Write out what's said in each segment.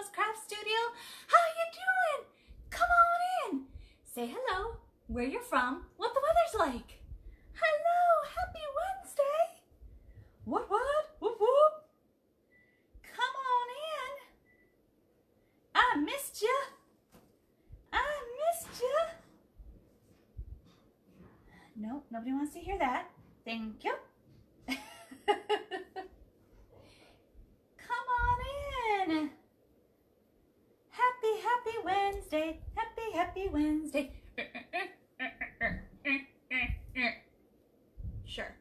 AmyRose Craft Studio. How you doing? Come on in. Say hello, where you're from, what the weather's like. Hello, happy Wednesday. What? Whoop whoop. Come on in. I missed you. Nope, nobody wants to hear that. Thank you. Come on in. Happy Wednesday. Happy Wednesday. Sure.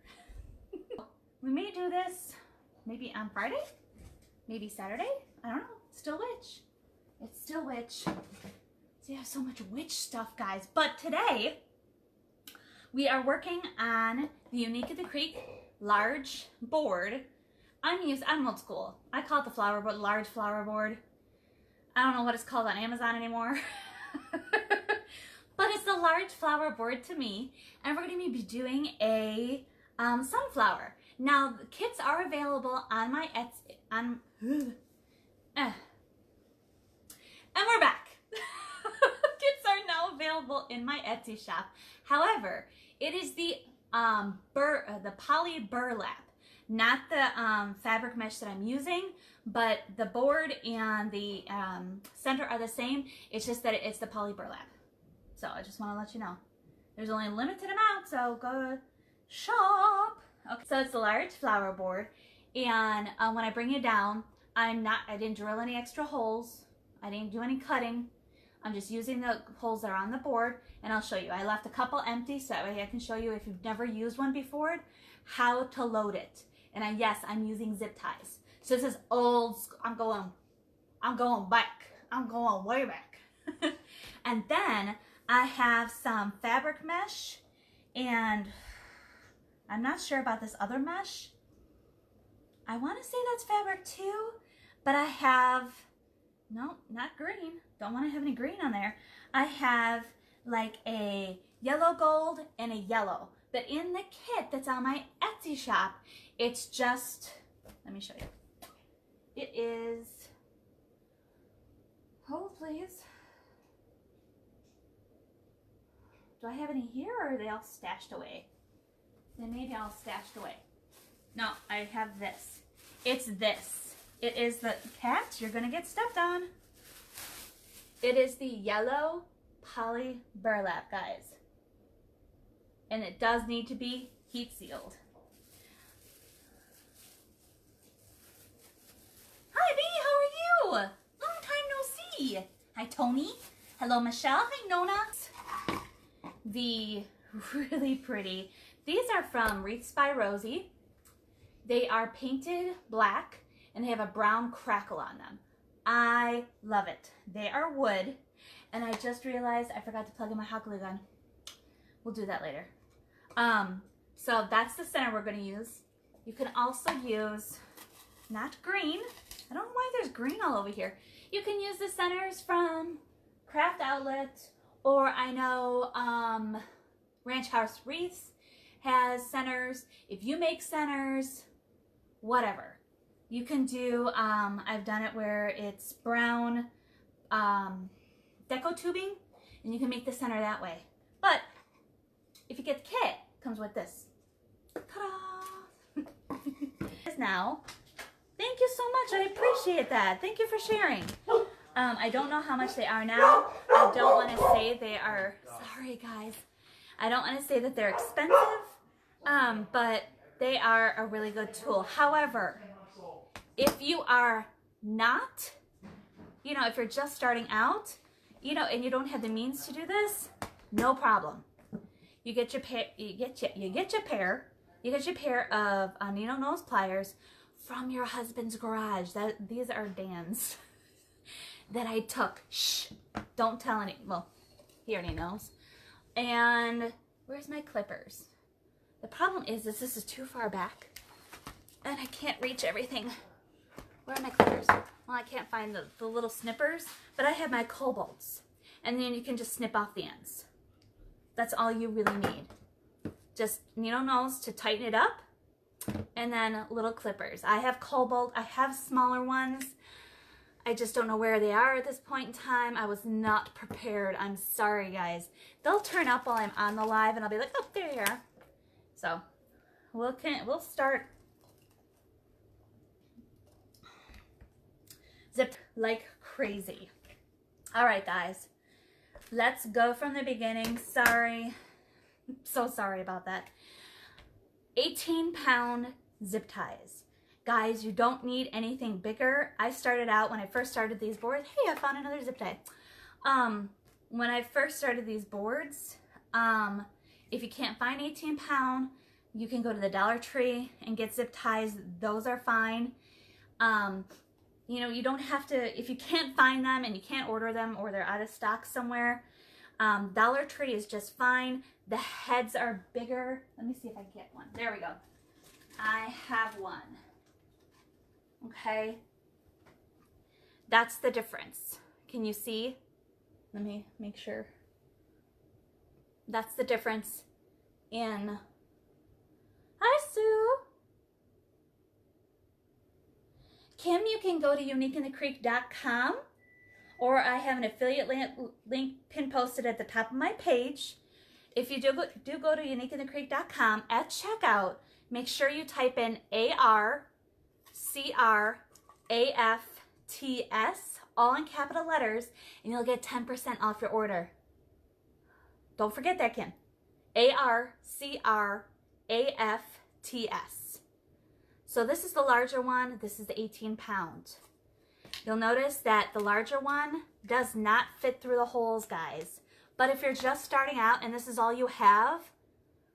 We may do this maybe on Friday, maybe Saturday. I don't know. Still witch. It's still witch. So you have so much witch stuff, guys. But today, we are working on the Unique of the Creek large board. I'm old school. I call it the flower board, large flower board. I don't know what it's called on Amazon anymore. But it's the large flower board to me. And we're going to be doing a sunflower. Now, the kits are available on my Etsy. And we're back. Kits are now available in my Etsy shop. However, it is the poly burlap, not the fabric mesh that I'm using, but the board and the center are the same. It's just that it's the poly burlap. So I just want to let you know. There's only a limited amount, so go shop. Okay, so it's the large flower board, and when I bring it down, I didn't drill any extra holes. I didn't do any cutting. I'm just using the holes that are on the board, and I'll show you. I left a couple empty so that way I can show you, if you've never used one before, how to load it. And yes, I'm using zip ties. So this is old school. I'm going back. I'm going way back. And then I have some fabric mesh, and I'm not sure about this other mesh. I want to say that's fabric too, but I have, no, not green. Don't want to have any green on there. I have like a yellow gold and a yellow. But in the kit that's on my Etsy shop, it's just, let me show you. It is, hold please. Do I have any here, or are they all stashed away? They may be all stashed away. No, I have this. It's this. It is the cat. You're gonna get stepped on. It is the yellow poly burlap, guys. And it does need to be heat sealed. Hi, B, how are you? Long time no see. Hi, Tony. Hello, Michelle. Hi, Nona. The really pretty. These are from Wreaths by Rosie. They are painted black, and they have a brown crackle on them. I love it. They are wood, and I just realized I forgot to plug in my hot glue gun. We'll do that later. So that's the center we're going to use. You can also use, not green. I don't know why there's green all over here. You can use the centers from Craft Outlet, or I know Ranch House Wreaths has centers. If you make centers, whatever. You can do, I've done it where it's brown deco tubing, and you can make the center that way. But if you get the kit, it comes with this. Ta-da! Now, thank you so much. I appreciate that. Thank you for sharing. I don't know how much they are now. I don't want to say they are, sorry guys. I don't want to say that they're expensive, but they are a really good tool. However, if you are not, if you're just starting out, and you don't have the means to do this, no problem. You get your pair. You get your pair of needle nose pliers from your husband's garage. These are Dan's that I took. Shh! Don't tell any. Well, he already knows. And where's my clippers? The problem is this is too far back, and I can't reach everything. Where are my clippers? Well, I can't find the little snippers, but I have my cobalts. And then you can just snip off the ends. That's all you really need. Just needle nose to tighten it up, and then little clippers. I have cobalt. I have smaller ones. I just don't know where they are at this point in time. I was not prepared. I'm sorry, guys. They'll turn up while I'm on the live, and I'll be like, oh, there you are. So we'll start zipped like crazy. All right, guys. Let's go from the beginning. Sorry. So sorry about that. 18-pound zip ties. Guys, you don't need anything bigger. I started out, when I first started these boards, hey, I found another zip tie. When I first started these boards, if you can't find 18-pound, you can go to the Dollar Tree and get zip ties. Those are fine. You know, you don't have to, if you can't find them and you can't order them or they're out of stock somewhere, Dollar Tree is just fine. The heads are bigger. Let me see if I can get one. There we go. I have one. Okay, that's the difference. Can you see? Let me make sure. That's the difference in, hi Sue. Kim, you can go to uniqueinthecreek.com, or I have an affiliate link pin posted at the top of my page. If you do go to uniqueinthecreek.com, at checkout, make sure you type in ARCRAFTS, all in capital letters, and you'll get 10% off your order. Don't forget that, Kim. ARCRAFTS. So this is the larger one. This is the 18-pound. You'll notice that the larger one does not fit through the holes, guys. But if you're just starting out and this is all you have,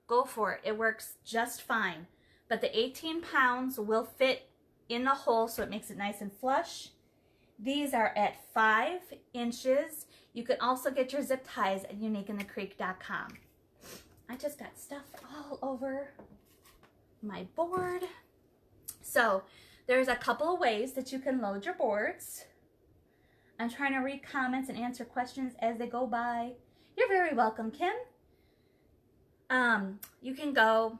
go for it. It works just fine. But the 18 pounds will fit in the hole, so it makes it nice and flush. These are at 5 inches. You can also get your zip ties at uniqueinthecreek.com. I just got stuff all over my board. So there's a couple of ways that you can load your boards. I'm trying to read comments and answer questions as they go by. You're very welcome, Kim. You can go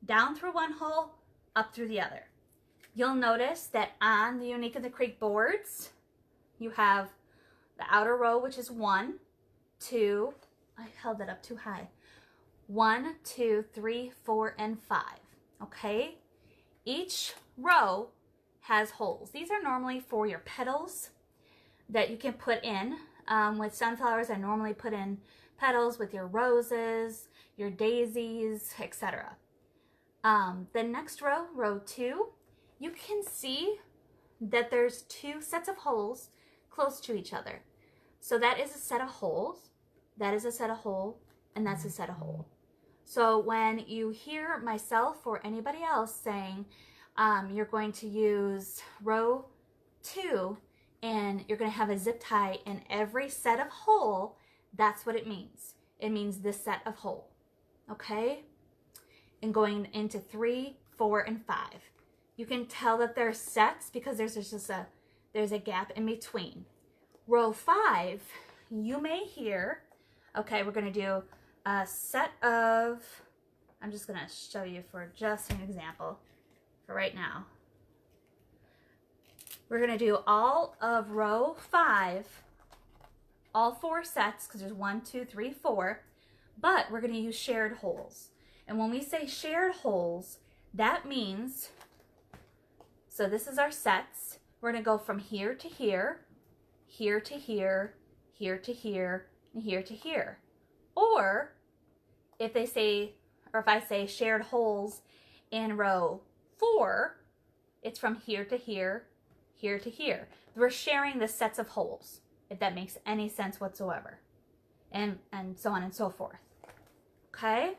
down through one hole, up through the other. You'll notice that on the Unique in the Creek boards, you have the outer row, which is 1, 2, I held it up too high. 1, 2, 3, 4, and 5. Okay? Each row has holes. These are normally for your petals that you can put in. With sunflowers, I normally put in petals with your roses, your daisies, etc. The next row, row 2, you can see that there's 2 sets of holes close to each other. So that is a set of holes, that is a set of hole, and that's a set of hole. So when you hear myself or anybody else saying you're going to use row 2 and you're going to have a zip tie in every set of hole, that's what it means. It means this set of hole, okay? And going into 3, 4, and 5. You can tell that they're sets because there's a gap in between. Row 5, you may hear, okay, we're going to do a set of, I'm just going to show you for just an example for right now. We're going to do all of row 5, all 4 sets, because there's 1, 2, 3, 4, but we're going to use shared holes. And when we say shared holes, that means, so this is our sets. We're going to go from here to here, here to here, here to here, and here to here. Or if they say, or if I say shared holes in row 4, it's from here to here, here to here. We're sharing the sets of holes, if that makes any sense whatsoever. And so on and so forth. Okay?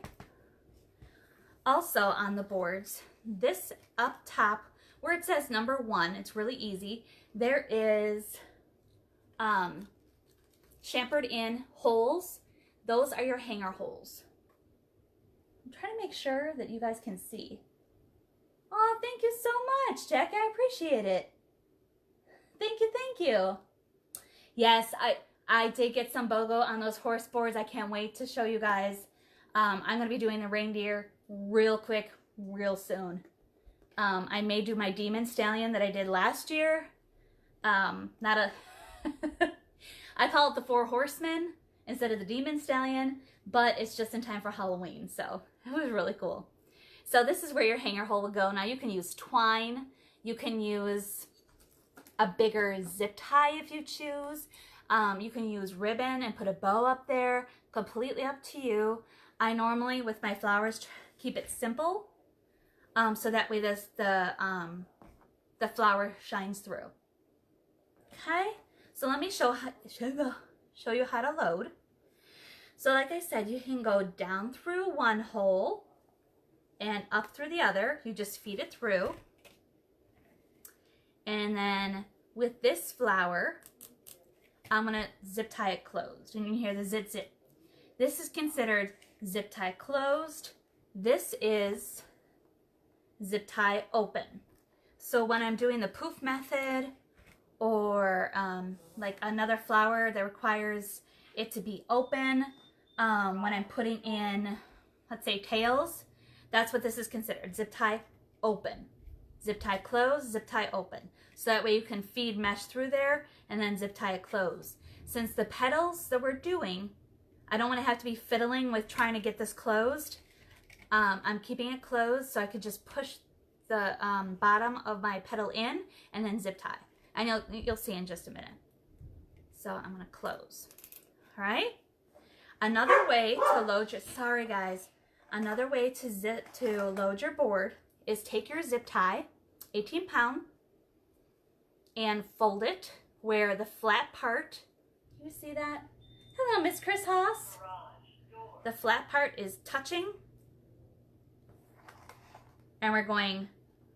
Also on the boards, this up top, where it says number 1, it's really easy. There is chamfered in holes. Those are your hanger holes. I'm trying to make sure that you guys can see. Oh, thank you so much, Jack. I appreciate it. Thank you, thank you. Yes, I did get some BOGO on those horse boards. I can't wait to show you guys. I'm going to be doing the reindeer real quick, real soon. I may do my demon stallion that I did last year, Not a, I call it the Four Horsemen instead of the Demon Stallion, but it's just in time for Halloween, so it was really cool. So this is where your hanger hole will go. Now you can use twine, you can use a bigger zip tie if you choose. You can use ribbon and put a bow up there, completely up to you. I normally, with my flowers, keep it simple, so that way the flower shines through. Okay, so let me show you how to load. So like I said, you can go down through one hole and up through the other. You just feed it through. And then with this flower, I'm gonna zip tie it closed. And you can hear the zip zip. This is considered zip tie closed. This is zip tie open. So when I'm doing the poof method, or like another flower that requires it to be open, when I'm putting in, let's say, tails, that's what this is considered. Zip tie open. Zip tie close, zip tie open. So that way you can feed mesh through there and then zip tie it close. Since the petals that we're doing, I don't want to have to be fiddling with trying to get this closed. I'm keeping it closed so I could just push the bottom of my petal in and then zip tie. And you'll see in just a minute. So I'm gonna close. All right. Another way to load your, sorry guys, another way to load your board is take your zip tie, 18 pound, and fold it where the flat part, you see that? Hello, Miss Chris Haas. The flat part is touching, and we're going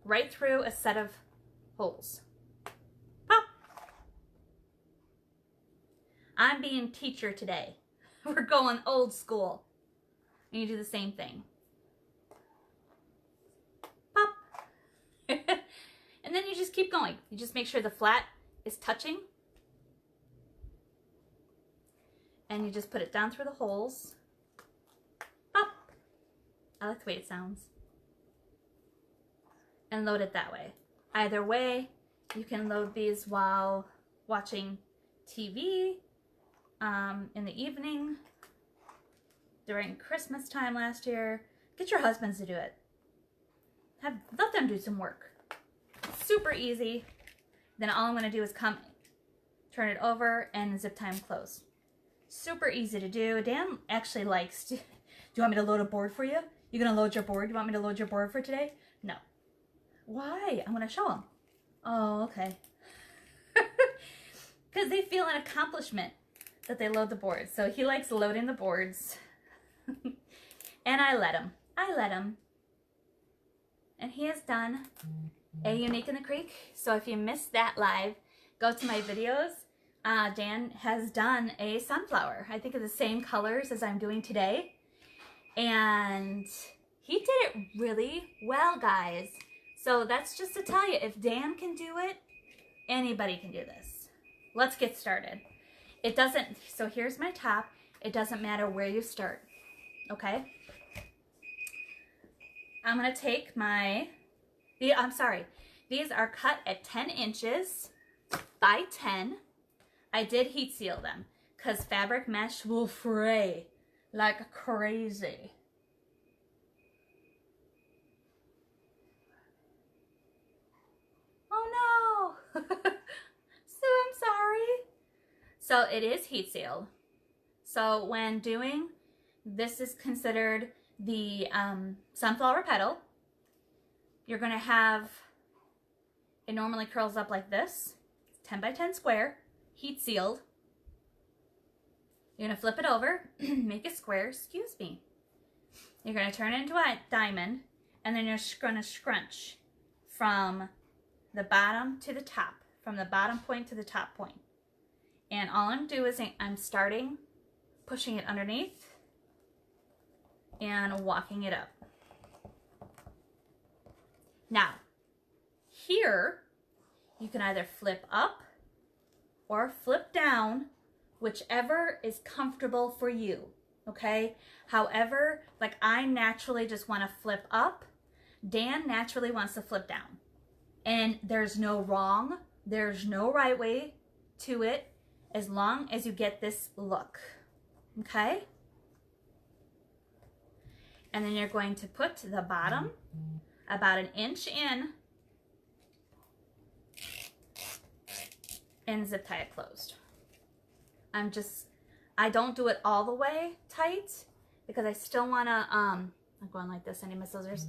right through a set of holes. Pop. I'm being teacher today. We're going old school. And you do the same thing. Pop. And then you just keep going. You just make sure the flat is touching. And you just put it down through the holes. Pop. I like the way it sounds. And load it that way. Either way, you can load these while watching TV, in the evening, during Christmas time last year. Get your husbands to do it. Let them do some work. It's super easy. Then all I'm going to do is turn it over and zip tie them close. Super easy to do. Dan actually likes to. Do you want me to load a board for you? You going to load your board? You want me to load your board for today? No. Why? I'm going to show them. Oh, okay. Because they feel an accomplishment that they load the board. So he likes loading the boards. And I let him. And he has done a Unique in the Creek. So if you missed that live, go to my videos. Dan has done a sunflower. I think of the same colors as I'm doing today. And he did it really well, guys. So that's just to tell you, if Dan can do it, anybody can do this. Let's get started. It doesn't, so here's my top. It doesn't matter where you start, okay? I'm gonna take these are cut at 10 inches by 10. I did heat seal them because fabric mesh will fray like crazy. Oh no! So I'm sorry. So it is heat sealed. So when doing, this is considered the sunflower petal. You're gonna have, it normally curls up like this, 10 by 10 square, heat sealed. You're gonna flip it over, make a square, excuse me. You're gonna turn it into a diamond, and then you're gonna scrunch from the bottom to the top, from the bottom point to the top point. And all I'm doing is I'm starting, pushing it underneath, and walking it up. Now, here, you can either flip up or flip down, whichever is comfortable for you, okay? However, like I naturally just want to flip up. Dan naturally wants to flip down. And there's no wrong, There's no right way to it as long as you get this look, okay? And then you're going to put the bottom about 1 inch in and zip tie it closed. I don't do it all the way tight because I still wanna, I'm going like this, I need my scissors.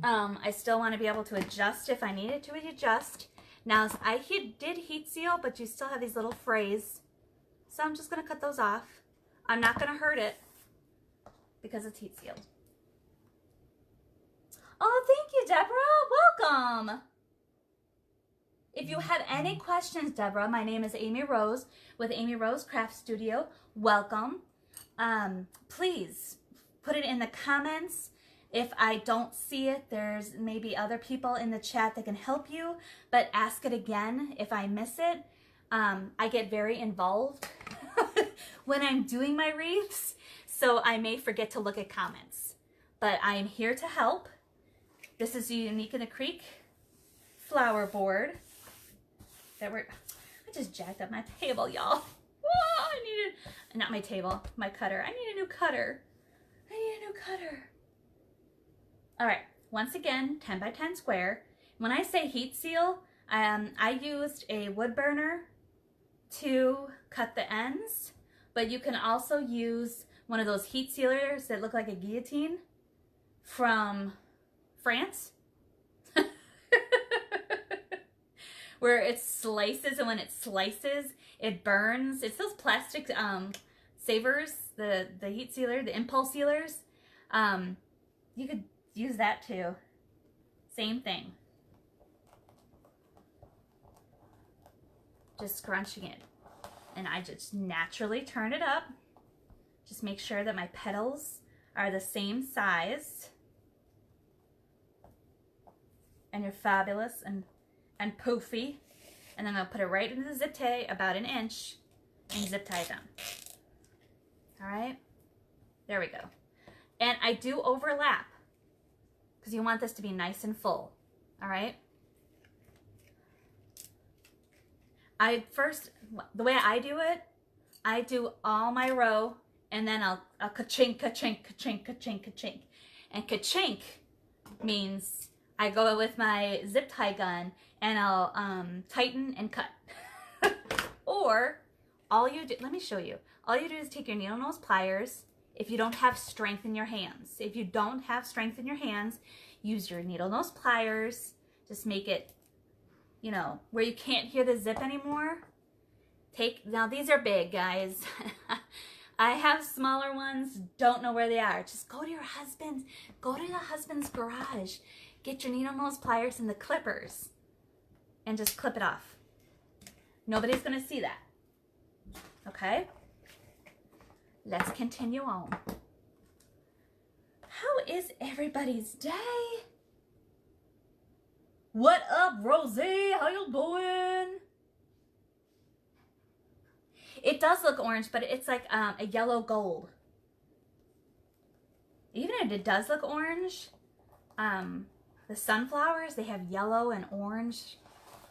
I still wanna be able to adjust if I needed to adjust. Now, I did heat seal, but you still have these little frays. So I'm just gonna cut those off. I'm not gonna hurt it because it's heat sealed. Oh, thank you, Deborah. Welcome. If you have any questions, Deborah, my name is AmyRose with AmyRose Craft Studio. Welcome. Please put it in the comments. If I don't see it, there's maybe other people in the chat that can help you, but ask it again if I miss it. I get very involved when I'm doing my wreaths, so I may forget to look at comments. But I am here to help. This is the Unique in the Creek flower board. I just jacked up my table, y'all. I needed, not my table, my cutter. I need a new cutter. All right, once again, 10 by 10 square. When I say heat seal, I used a wood burner to cut the ends, but you can also use one of those heat sealers that look like a guillotine from France. Where it slices, and when it slices, it burns. It's those plastic savers, the heat sealer, the impulse sealers. You could use that too. Same thing. Just scrunching it. And I just naturally turn it up. Just make sure that my petals are the same size. And you're fabulous and poofy. And then I'll put it right into the zip tie about 1 inch and zip tie them. All right, there we go. And I do overlap because you want this to be nice and full. All right. The way I do it, I do all my row and then I'll ka-chink, ka-chink, ka-chink, ka-chink, ka-chink. And ka-chink means I go with my zip tie gun and I'll tighten and cut. Or all you do, let me show you. All you do is take your needle nose pliers if you don't have strength in your hands. If you don't have strength in your hands, use your needle nose pliers. Just make it, you know, where you can't hear the zip anymore. Now these are big, guys. I have smaller ones, don't know where they are. Just go to your husband's garage. Get your needle nose pliers and the clippers and just clip it off. Nobody's gonna see that. Okay? Let's continue on. How is everybody's day? What up, Rosie? How you doing? It does look orange, but it's like a yellow gold. Even if it does look orange, the sunflowers, they have yellow and orange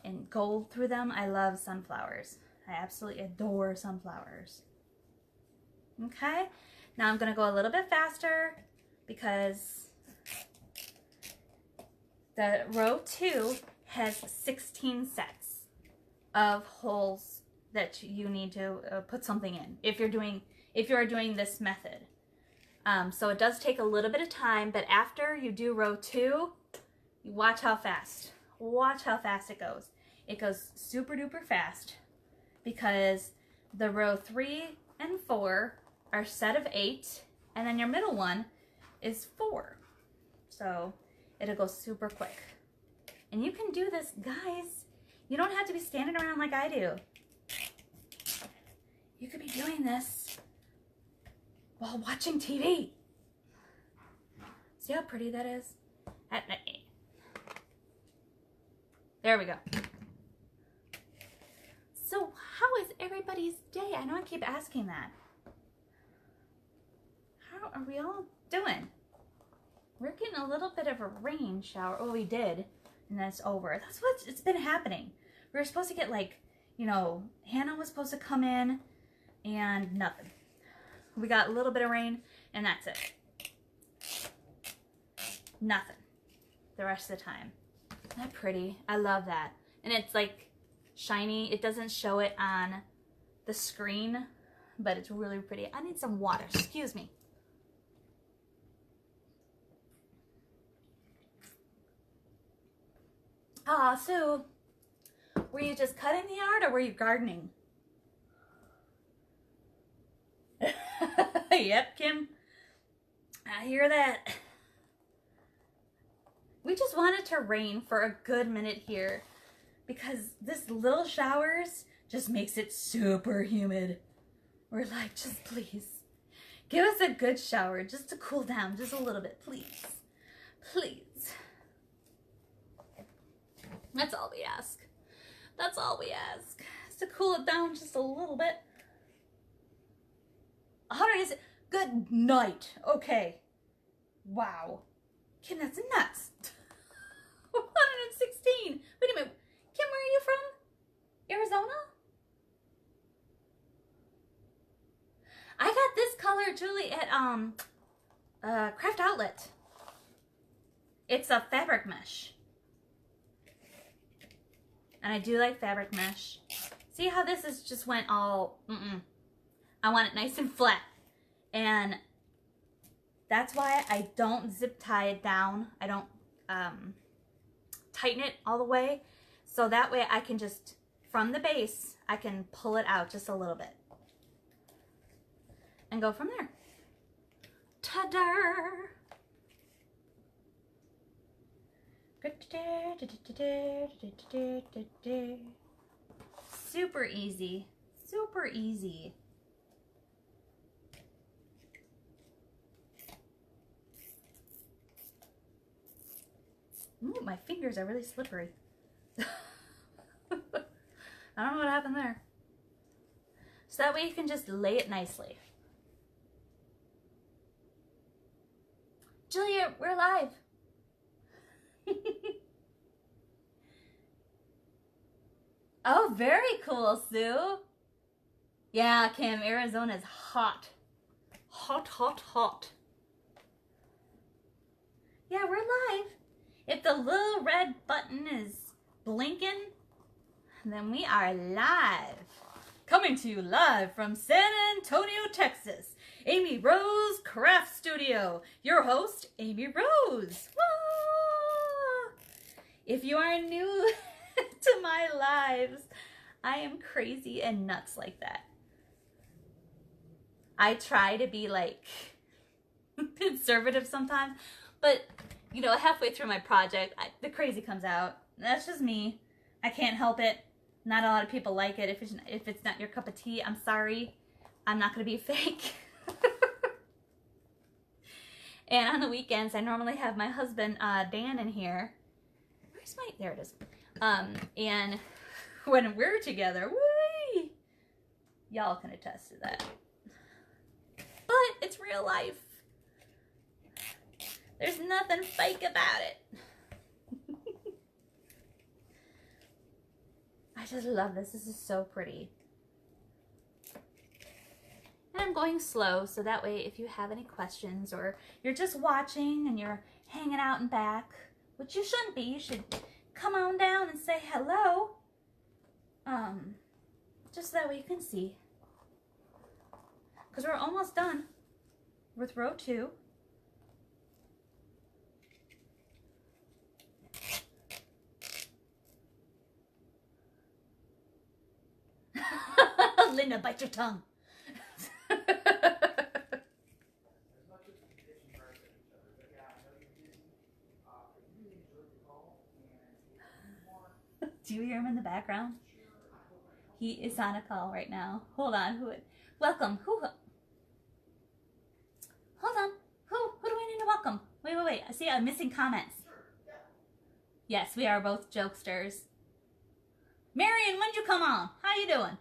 and gold through them. I love sunflowers. I absolutely adore sunflowers. Okay, now I'm gonna go a little bit faster because the row 2 has 16 sets of holes that you need to put something in if you are doing this method. So it does take a little bit of time, but after you do row 2, you watch how fast it goes. It goes super duper fast because the row 3 and 4 are a set of 8, and then your middle one is 4. So it'll go super quick. And you can do this, guys. You don't have to be standing around like I do. You could be doing this while watching TV. See how pretty that is? There we go. So how is everybody's day? I know I keep asking that. How are we all doing? We're getting a little bit of a rain shower. Oh, we did. And then it's over. That's what it's been happening. We were supposed to get like, you know, Hannah was supposed to come in and nothing. We got a little bit of rain and that's it. Nothing the rest of the time. Isn't that pretty? I love that. And it's like shiny. It doesn't show it on the screen, but it's really pretty. I need some water. Excuse me. Sue, were you just cutting the yard or were you gardening? Yep, Kim. I hear that. We just want it to rain for a good minute here because this little showers just makes it super humid. We're like, just please, give us a good shower just to cool down just a little bit, please. Please. That's all we ask. That's all we ask. Is to cool it down just a little bit. 100 good night. Okay. Wow. Kim, that's nuts. 116. Wait a minute. Kim, where are you from? Arizona? I got this color, Julie, at Craft Outlet. It's a fabric mesh. And I do like fabric mesh. See how this is just went all, I want it nice and flat. And that's why I don't zip tie it down. I don't tighten it all the way. So that way I can just, from the base, I can pull it out just a little bit. And go from there. Ta-da! Super easy. Super easy. Ooh, my fingers are really slippery. I don't know what happened there. So that way you can just lay it nicely. Julia, we're live. Oh, very cool, Sue. Yeah, Kim, Arizona is hot. Hot, hot, hot. Yeah, we're live. If the little red button is blinking, then we are live. Coming to you live from San Antonio, Texas. AmyRose Craft Studio. Your host, AmyRose. If you are new to my lives, I am crazy and nuts like that. I try to be like conservative sometimes, but you know, halfway through my project, the crazy comes out. That's just me. I can't help it. Not a lot of people like it. If it's not your cup of tea, I'm sorry. I'm not going to be fake. And on the weekends, I normally have my husband, Dan, in here. Where's my, there it is. And when we're together, whee, y'all can attest to that. But it's real life. There's nothing fake about it. I just love this. This is so pretty. And I'm going slow, so that way if you have any questions or you're just watching and you're hanging out in back, which you shouldn't be, you should come on down and say hello. Just so that way you can see. Because we're almost done with row 2. Linda, bite your tongue. Do you hear him in the background? He is on a call right now. Hold on. Welcome. Hold on. Who do we need to welcome? Wait. I see I'm missing comments. Yes, we are both jokesters. Marion, when'd you come on? How you doing?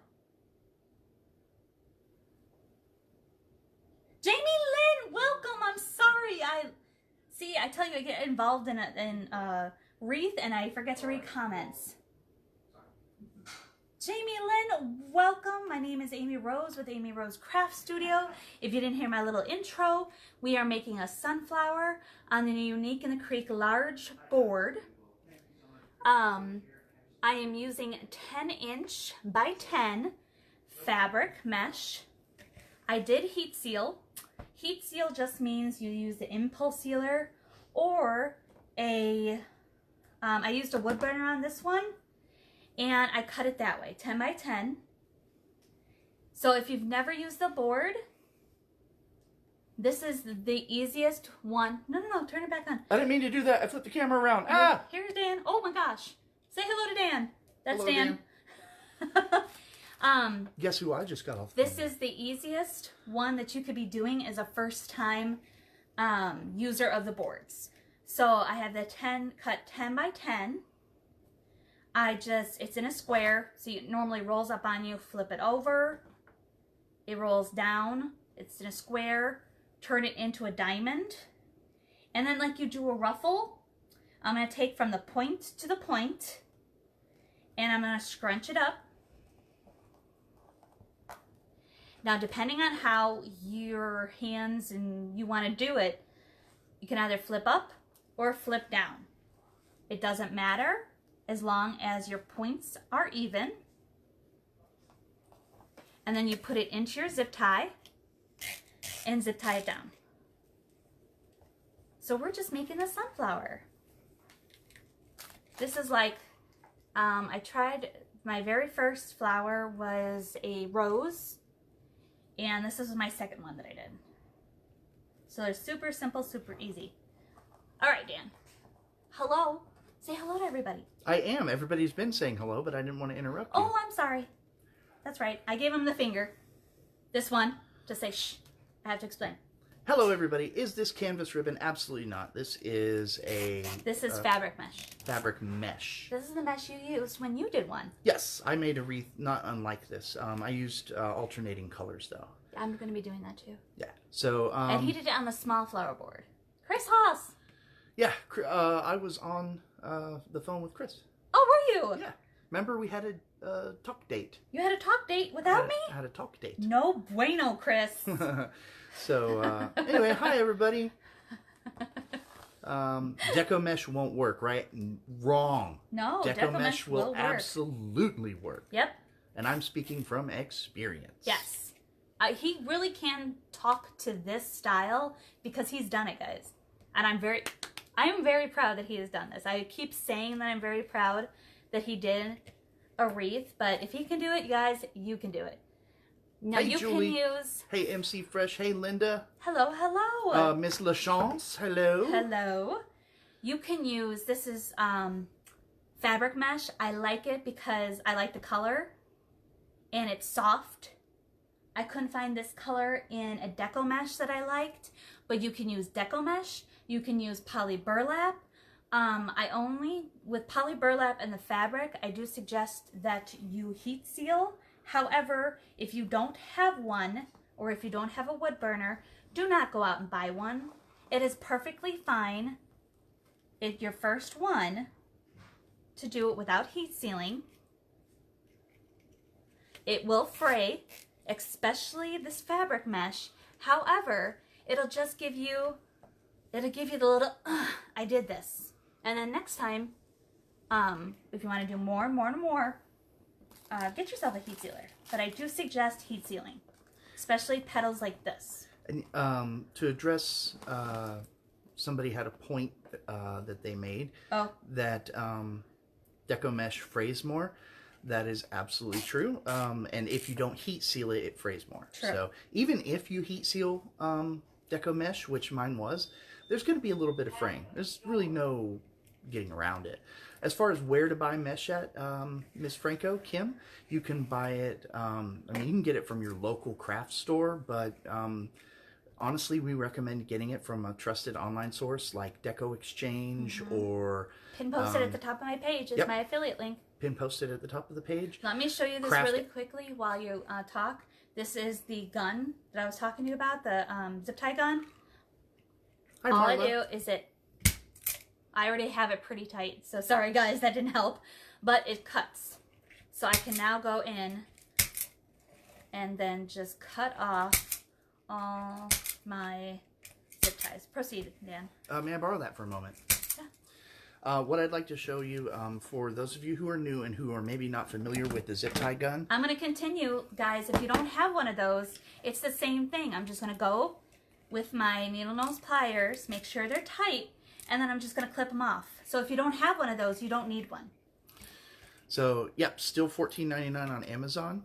Jamie Lynn, welcome. I'm sorry. I tell you, I get involved in wreath and I forget to read comments. Jamie Lynn, welcome. My name is Amy Rose with AmyRose Craft Studio. If you didn't hear my little intro, we are making a sunflower on the Unique in the Creek large board. I am using 10" by 10 fabric mesh. I did heat seal. Heat seal just means you use the impulse sealer or I used a wood burner on this one. And I cut it that way, 10 by 10. So if you've never used the board, this is the easiest one. No, turn it back on. I didn't mean to do that. I flipped the camera around. Here's Dan. Oh my gosh. Say hello to Dan. That's Hello, Dan. Guess who I just got off? This is the easiest one that you could be doing as a first time user of the boards. So I have the cut 10 by 10. It's in a square, so it normally rolls up on you, flip it over, it rolls down, it's in a square, turn it into a diamond, and then like you do a ruffle, I'm going to take from the point to the point, and I'm going to scrunch it up. Now depending on how your hands and you want to do it, you can either flip up or flip down. It doesn't matter, as long as your points are even. And then you put it into your zip tie and zip tie it down. So we're just making a sunflower. This is like, I tried, my very first flower was a rose, and this is my second one that I did. So they're super simple, super easy. All right, Dan. Hello. Say hello to everybody. I am. Everybody's been saying hello, but I didn't want to interrupt you. Oh, I'm sorry. That's right. I gave him the finger. This one, to say shh. I have to explain. Hello, everybody. Is this canvas ribbon? Absolutely not. This is fabric mesh. Fabric mesh. This is the mesh you used when you did one. Yes, I made a wreath not unlike this. I used alternating colors, though. I'm going to be doing that, too. Yeah. So, and he did it on the small flower board. Chris Haas. Yeah, I was on the phone with Chris. Oh, were you? Yeah. Remember we had a talk date. You had a talk date without me? I had a talk date. No bueno, Chris. So, anyway, hi, everybody. Deco mesh won't work, right? Wrong. No, Deco mesh will work. absolutely work. Yep. And I'm speaking from experience. Yes. He really can talk to this style because he's done it, guys. And I'm very proud that he has done this. I keep saying that I'm very proud that he did a wreath, but if he can do it, you guys, you can do it. Now hey, you Julie. can use... Hey, MC Fresh. Hey, Linda. Hello, hello. Miss LaChance. Hello. Hello. You can use, this is fabric mesh. I like it because I like the color and it's soft. I couldn't find this color in a deco mesh that I liked, but you can use deco mesh. You can use poly burlap. With poly burlap and the fabric, I do suggest that you heat seal. However, if you don't have one, or if you don't have a wood burner, do not go out and buy one. It is perfectly fine, if your first one, to do it without heat sealing. It will fray, especially this fabric mesh. However, it'll just give you the little, I did this. And then next time, if you want to do more and more and more, get yourself a heat sealer. But I do suggest heat sealing, especially petals like this. And to address, somebody had a point that they made. Oh. That deco mesh frays more. That is absolutely true. And if you don't heat seal it, it frays more. True. So even if you heat seal deco mesh, which mine was, there's going to be a little bit of fraying. There's really no getting around it. As far as where to buy mesh at, Miss Franco, Kim, you can buy it, I mean, you can get it from your local craft store, but honestly, we recommend getting it from a trusted online source like Deco Exchange or... Pin posted at the top of my page is my affiliate link. Pin posted at the top of the page. Let me show you this really quickly while you talk. This is the gun that I was talking to you about, the zip tie gun. Hi, All Marla. I do is I already have it pretty tight, so sorry guys, that didn't help. But it cuts. So I can now go in and then just cut off all my zip ties. Proceed, Dan. May I borrow that for a moment? Yeah. What I'd like to show you, for those of you who are new and who are maybe not familiar with the zip tie gun. I'm going to continue, guys. If you don't have one of those, it's the same thing. I'm just going to go with my needle nose pliers, make sure they're tight, and then I'm just going to clip them off. So if you don't have one of those, you don't need one. So, yep, still $14.99 on Amazon.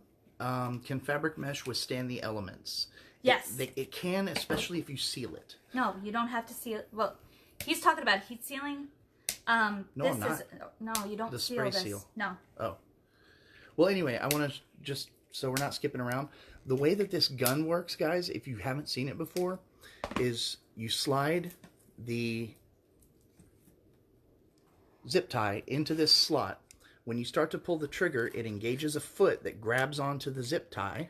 Can fabric mesh withstand the elements? Yes. It can, especially if you seal it. No, you don't have to seal it. Well, he's talking about heat sealing. No, this I'm not. is no, you don't The seal spray this. seal. No. Oh. Well, anyway, I want to just, so we're not skipping around. The way that this gun works, guys, if you haven't seen it before, is you slide the zip tie into this slot. When you start to pull the trigger, it engages a foot that grabs onto the zip tie.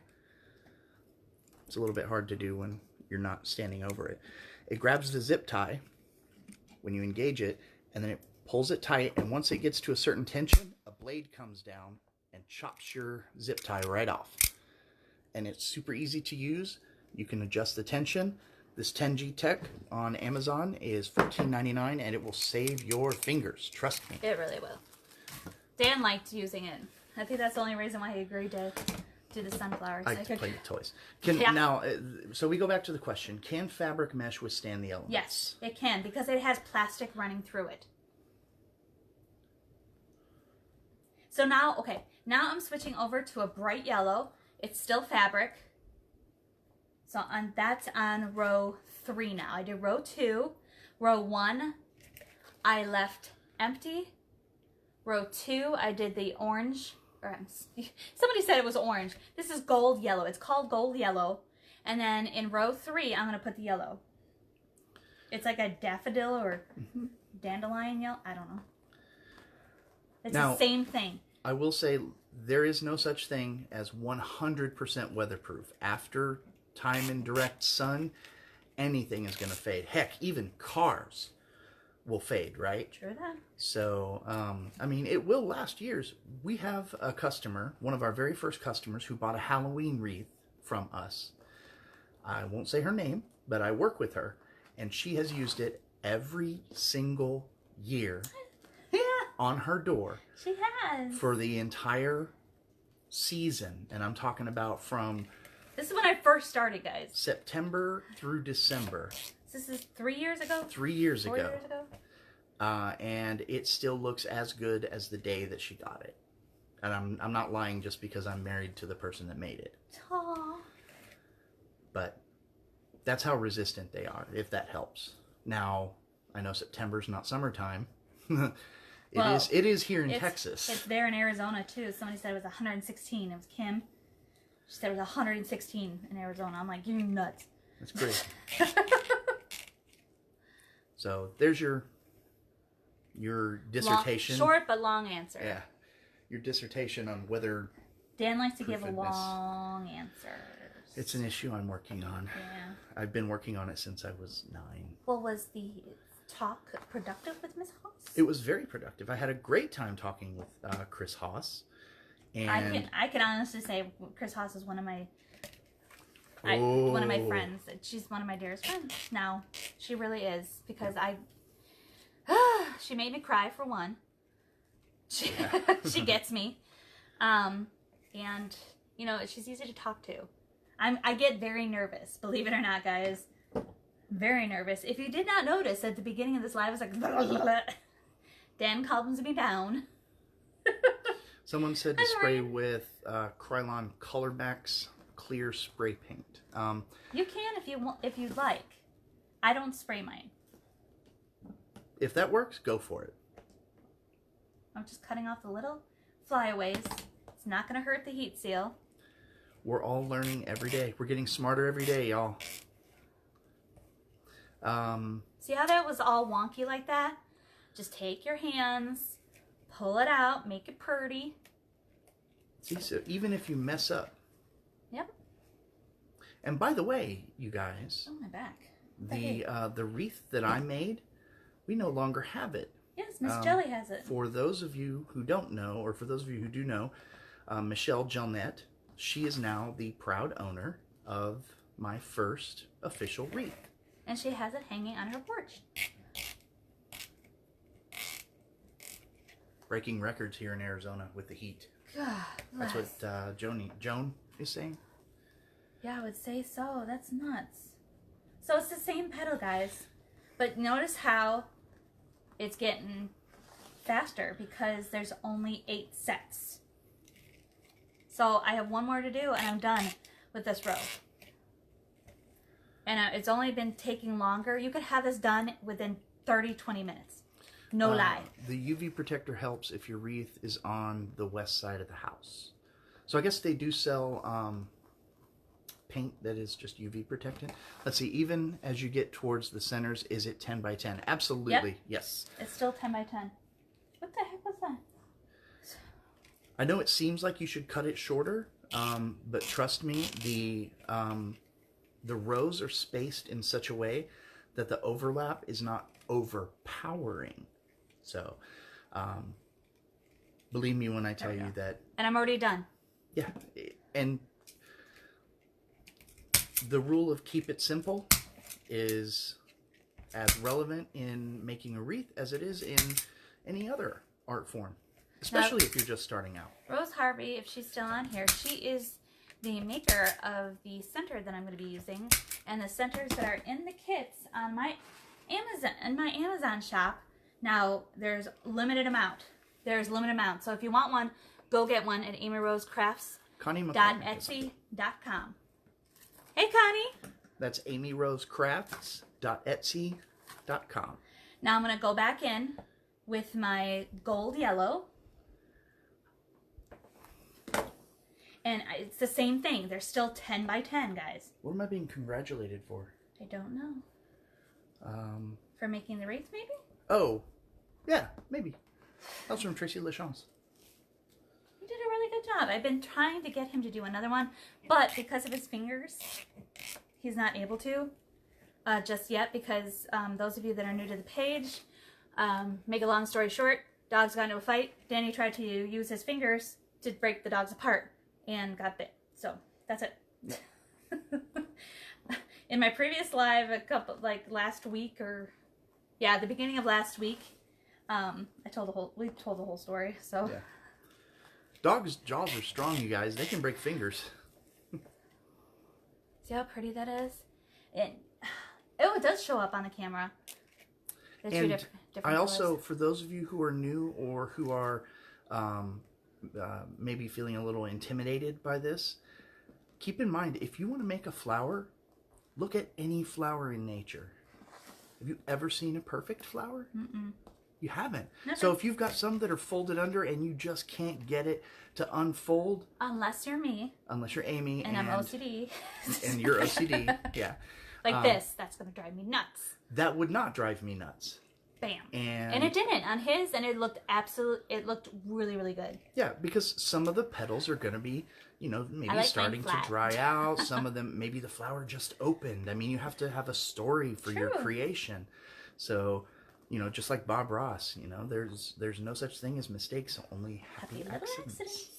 It's a little bit hard to do when you're not standing over it. It grabs the zip tie when you engage it, and then it pulls it tight, and once it gets to a certain tension, a blade comes down and chops your zip tie right off. And it's super easy to use. You can adjust the tension. This 10G Tech on Amazon is $14.99, and it will save your fingers. Trust me. It really will. Dan liked using it. I think that's the only reason why he agreed to do the sunflowers. I like to play with toys. Yeah. Now, so we go back to the question. Can fabric mesh withstand the elements? Yes, it can, because it has plastic running through it. So now, okay, now I'm switching over to a bright yellow. It's still fabric. So that's on row 3 now. I did row 2. Row 1, I left empty. Row 2, I did the orange. Somebody said it was orange. This is gold yellow. It's called gold yellow. And then in row 3, I'm going to put the yellow. It's like a daffodil or dandelion yellow. I don't know. It's now, the same thing. I will say there is no such thing as 100% weatherproof. After time in direct sun, anything is going to fade. Heck, even cars will fade, right? True that. So, I mean, it will last years. We have a customer, one of our very first customers, who bought a Halloween wreath from us. I won't say her name, but I work with her, and she has used it every single year on her door. She has. For the entire season. And I'm talking about from... This is when I first started, guys. September through December. This is 3 years ago? 3 years ago. 4 years ago? And it still looks as good as the day that she got it. And I'm not lying just because I'm married to the person that made it. Aww. But that's how resistant they are, if that helps. Now, I know September's not summertime. It is here in Texas. It's there in Arizona, too. Somebody said it was 116. It was Kim. She said it was 116 in Arizona. I'm like, you're nuts. That's crazy. So there's your dissertation. Short but long answer. Yeah. Your dissertation on whether... Dan likes to give a long answer. It's an issue I'm working on. Yeah. I've been working on it since I was 9. Well, was the talk productive with Miss Haas? It was very productive. I had a great time talking with Chris Haas. And I can honestly say Chris Haas is one of my friends. She's one of my dearest friends now. She really is, because she made me cry, for one. She gets me. And you know, she's easy to talk to. I get very nervous, believe it or not, guys. Very nervous. If you did not notice at the beginning of this live, I was like, Dan calms me down. Someone said to spray with Krylon Colormax clear spray paint. You can if you'd like. I don't spray mine. If that works, go for it. I'm just cutting off the little flyaways. It's not going to hurt the heat seal. We're all learning every day. We're getting smarter every day, y'all. See how that was all wonky like that? Just take your hands, pull it out, make it pretty. See, so even if you mess up. Yep. And by the way, you guys. Oh, my back. The wreath that I made, we no longer have it. Yes, Miss Jelly has it. For those of you who don't know, or for those of you who do know, Michelle Gelnett. She is now the proud owner of my first official wreath. And she has it hanging on her porch. Breaking records here in Arizona with the heat. God bless. That's what Joan is saying. Yeah, I would say so. That's nuts. So it's the same petal, guys. But notice how it's getting faster because there's only 8 sets. So I have one more to do and I'm done with this row. And it's only been taking longer. You could have this done within 30-20 minutes. No lie. The UV protector helps if your wreath is on the west side of the house. So I guess they do sell paint that is just UV protected. Let's see, even as you get towards the centers, is it 10 by 10? Absolutely, yep. Yes. It's still 10 by 10. What the heck was that? I know it seems like you should cut it shorter, but trust me, the rows are spaced in such a way that the overlap is not overpowering. So, believe me when I tell you that. And I'm already done. Yeah, and the rule of keep it simple is as relevant in making a wreath as it is in any other art form, especially if you're just starting out. Rose Harvey, if she's still on here, she is the maker of the center that I'm going to be using, and the centers that are in the kits on my Amazon shop. Now there's limited amount. So if you want one, go get one at AmyRoseCrafts.etsy.com. Hey, Connie. That's AmyRoseCrafts.etsy.com. Now I'm going to go back in with my gold yellow. And it's the same thing. They're still 10 by 10, guys. What am I being congratulated for? I don't know. For making the wreath, maybe? Oh, yeah, maybe. That was from Tracy LaChance. He did a really good job. I've been trying to get him to do another one, but because of his fingers, he's not able to just yet because those of you that are new to the page, make a long story short, dogs got into a fight. Danny tried to use his fingers to break the dogs apart and got bit. So that's it. In my previous live, last week or, yeah, the beginning of last week, we told the whole story. So yeah. Dogs' jaws are strong, you guys. They can break fingers. See how pretty that is? It does show up on the camera. The two different I also, colors. for those of you who are new or who are maybe feeling a little intimidated by this, keep in mind, if you want to make a flower, look at any flower in nature. Have you ever seen a perfect flower? Mm-mm. You haven't. Never. So if you've got some that are folded under and you just can't get it to unfold. Unless you're me. Unless you're Amy. And I'm OCD. And you're OCD, yeah. Like this. That's going to drive me nuts. That would not drive me nuts. Bam. And it didn't on his, and it looked really, really good. Yeah, because some of the petals are going to be, maybe starting to dry out. Some of them, maybe the flower just opened. I mean, you have to have a story for your creation. So, just like Bob Ross, there's no such thing as mistakes, only happy accidents.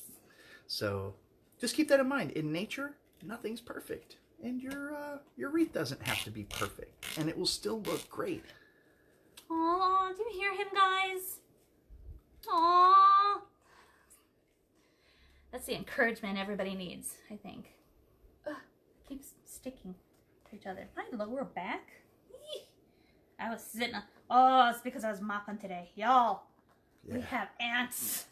So, just keep that in mind. In nature, nothing's perfect. And your wreath doesn't have to be perfect. And it will still look great. Aw, do you hear him, guys? Aw. That's the encouragement everybody needs, I think. Ugh, it keeps sticking to each other. My lower back? Eee. I was sitting on... Oh, it's because I was mopping today. Y'all, we have ants.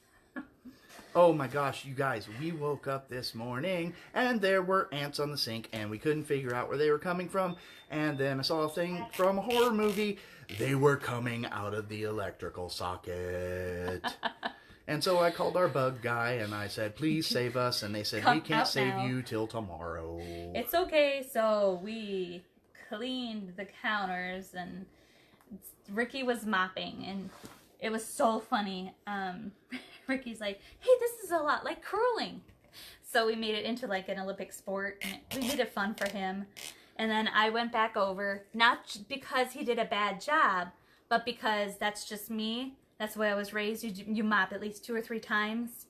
Oh my gosh, you guys, we woke up this morning and there were ants on the sink and we couldn't figure out where they were coming from. And then I saw a thing from a horror movie. They were coming out of the electrical socket. And so I called our bug guy and I said, please save us. And they said, we can't save you till tomorrow. It's okay. So we cleaned the counters and Ricky was mopping and it was so funny. Ricky's like, hey, this is a lot like curling. So we made it into like an Olympic sport. And we made it fun for him. And then I went back over, not because he did a bad job, but because that's just me. That's the way I was raised. You mop at least 2 or 3 times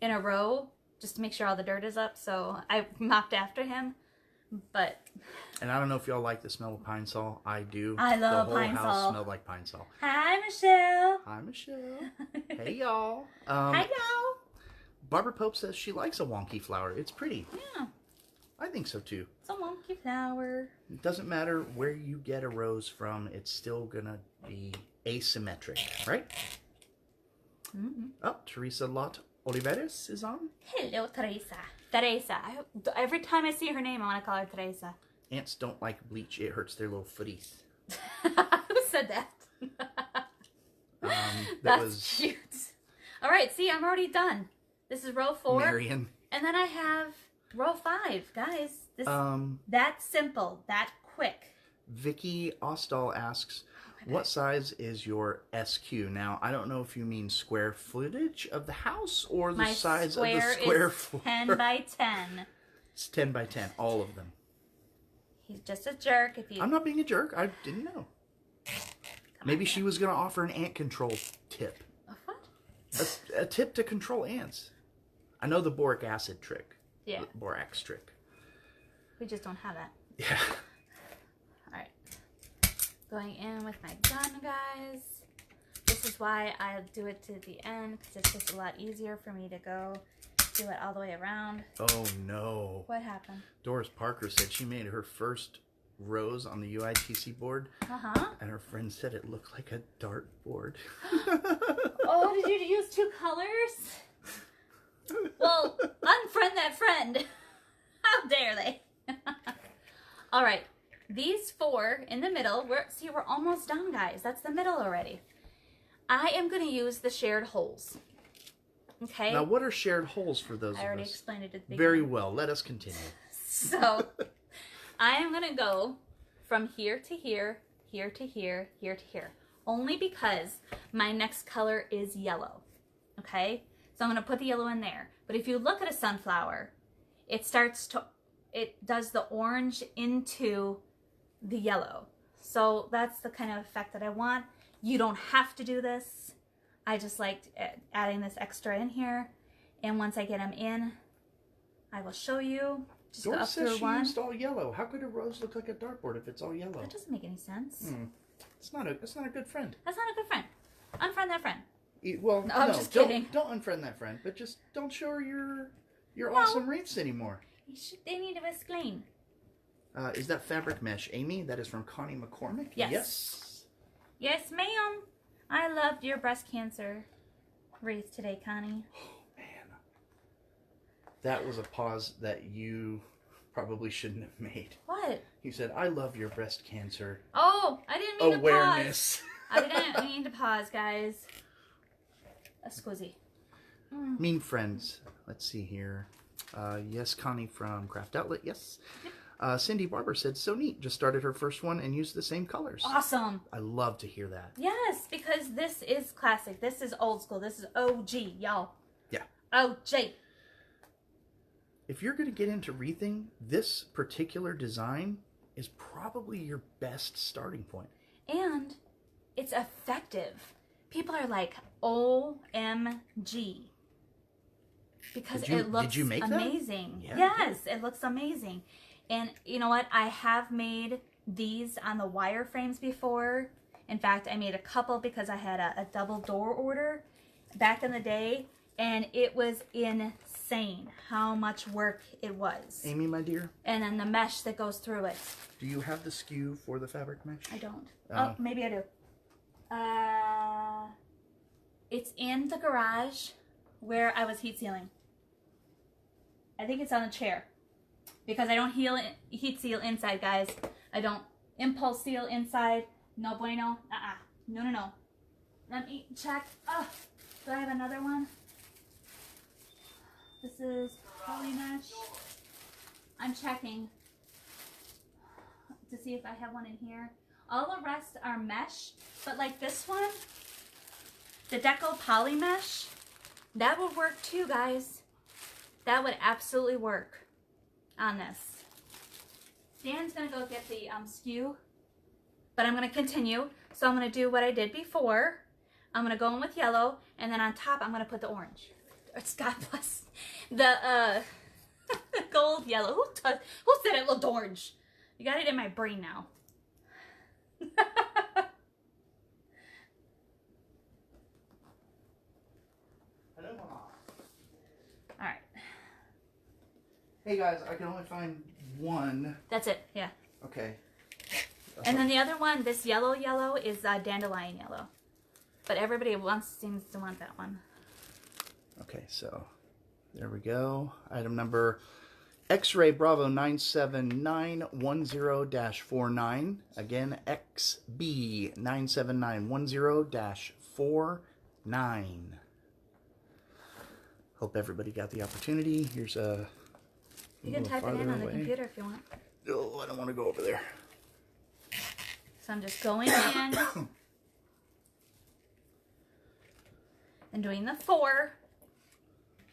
in a row just to make sure all the dirt is up. So I mopped after him. But and I don't know if y'all like the smell of pine sol. I do. I love the whole pine house sol. smelled like pine sol. Hi, Michelle. Hi, Michelle. Hey, y'all. Hi, y'all. Barbara Pope says she likes a wonky flower. It's pretty. Yeah. I think so too. It's a wonky flower. It doesn't matter where you get a rose from. It's still gonna be asymmetric, right? Mm-hmm. Oh, Teresa Lot Oliveres is on. Hello, Teresa. Teresa. Every time I see her name, I want to call her Teresa. Ants don't like bleach. It hurts their little footies. Who said that? That's cute. All right, see, I'm already done. This is row 4. Marion. And then I have row 5. Guys, this that's simple, that quick. Vicky Ostall asks, what size is your SQ? Now, I don't know if you mean square footage of the house or the size of the square floor. 10 by 10. It's 10 by 10, all of them. He's just a jerk if you... I'm not being a jerk. I didn't know. Maybe she was going to offer an ant control tip. A what? A tip to control ants. I know the boric acid trick. Yeah. The borax trick. We just don't have that. Yeah. Alright. Going in with my gun, guys. This is why I do it to the end, because it's just a lot easier for me to go do it all the way around. Oh, no. What happened? Doris Parker said she made her first rose on the UITC board. Uh-huh. And her friend said it looked like a dart board. Oh, did you use 2 colors? Well, unfriend that friend. How dare they? All right. These 4 in the middle, we're almost done, guys. That's the middle already. I am going to use the shared holes. Okay? Now, what are shared holes for those of us? I already explained it at the beginning. Very well. Let us continue. So, I am going to go from here to here, here to here, here to here. Only because my next color is yellow. Okay? So I'm going to put the yellow in there. But if you look at a sunflower, it does the orange into the yellow. So that's the kind of effect that I want. You don't have to do this. I just liked adding this extra in here. And once I get them in, I will show you. Just go up through one. Used all yellow. How could a rose look like a dartboard if it's all yellow? That doesn't make any sense. It's not a good friend. That's not a good friend. Unfriend that friend. Well, no, I'm just kidding. Don't unfriend that friend, but just don't show her your awesome wreaths anymore. They need to explain. Is that fabric mesh, Amy? That is from Connie McCormick? Yes. Yes, ma'am. I loved your breast cancer wreath today, Connie. Oh, man. That was a pause that you probably shouldn't have made. What? You said, I love your breast cancer. Oh, I didn't mean awareness. To pause. I didn't mean to pause, guys. A squizzy. Mean friends. Let's see here. Yes, Connie from Craft Outlet. Yes. Cindy Barber said, so neat. Just started her first one and used the same colors. Awesome. I love to hear that. Yes, because this is classic. This is old school. This is OG, y'all. Yeah. OG. If you're going to get into wreathing, this particular design is probably your best starting point. And it's effective. People are like, OMG. Because it looks amazing. Yeah, yes, it looks amazing. And you know what? I have made these on the wireframes before. In fact, I made a couple because I had a double door order back in the day. And it was insane how much work it was. Amy, my dear. And then the mesh that goes through it. Do you have the SKU for the fabric mesh? I don't. Oh, maybe I do. It's in the garage where I was heat sealing. I think it's on the chair. Because I don't heat seal inside, guys. I don't impulse seal inside. No bueno. No. Let me check. Oh, do I have another one? This is poly mesh. I'm checking to see if I have one in here. All the rest are mesh, but like this one, the Deco poly mesh, that would work too, guys. That would absolutely work on this. Dan's gonna go get the SKU, but I'm gonna continue. So I'm gonna do what I did before. I'm gonna go in with yellow, and then on top I'm gonna put the orange. It's God bless. The gold yellow. Who said it looked orange? You got it in my brain now. Alright. Hey guys, I can only find one. That's it, yeah. Okay. And then the other one, this yellow is dandelion yellow. But everybody seems to want that one. Okay, so there we go. Item number X-Ray Bravo 97910-49. Again, XB 97910-49. Hope everybody got the opportunity. Here's a... You can type it in on the computer if you want. Oh, I don't want to go over there. So I'm just going in and doing the 4.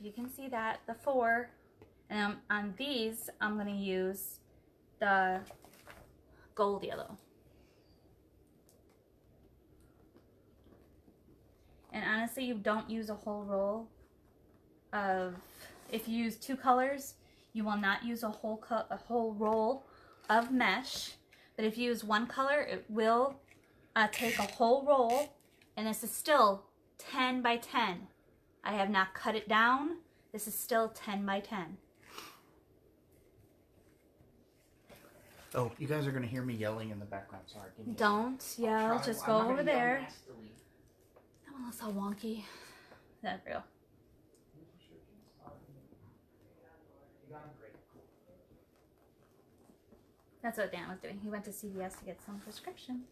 You can see that, the 4. And on these, I'm going to use the gold yellow. And honestly, you don't use a whole roll of, if you use 2 colors, you will not use a whole roll of mesh. But if you use 1 color, it will take a whole roll. And this is still 10 by 10. I have not cut it down. This is still 10 by 10. Oh, you guys are going to hear me yelling in the background. Sorry. Don't yell. Just go over there. That one looks all wonky. That's real. That's what Dan was doing. He went to CVS to get some prescriptions.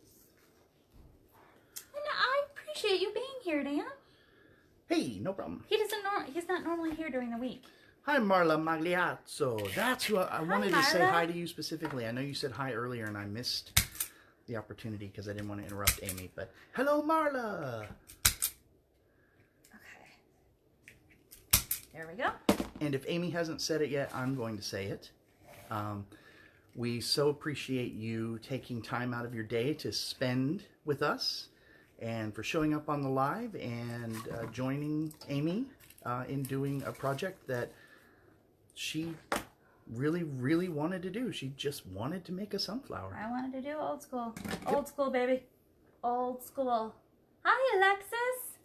And I appreciate you being here, Dan. Hey, no problem. He's not normally here during the week. Hi, Marla Magliazzo. That's who I wanted to say Marla. hi to you specifically. I know you said hi earlier, and I missed the opportunity because I didn't want to interrupt Amy. But hello, Marla. Okay. There we go. And if Amy hasn't said it yet, I'm going to say it. We so appreciate you taking time out of your day to spend with us and for showing up on the live and joining Amy in doing a project that she really, really wanted to do. She just wanted to make a sunflower. I wanted to do old school. Old school, baby. Old school. Hi, Alexis.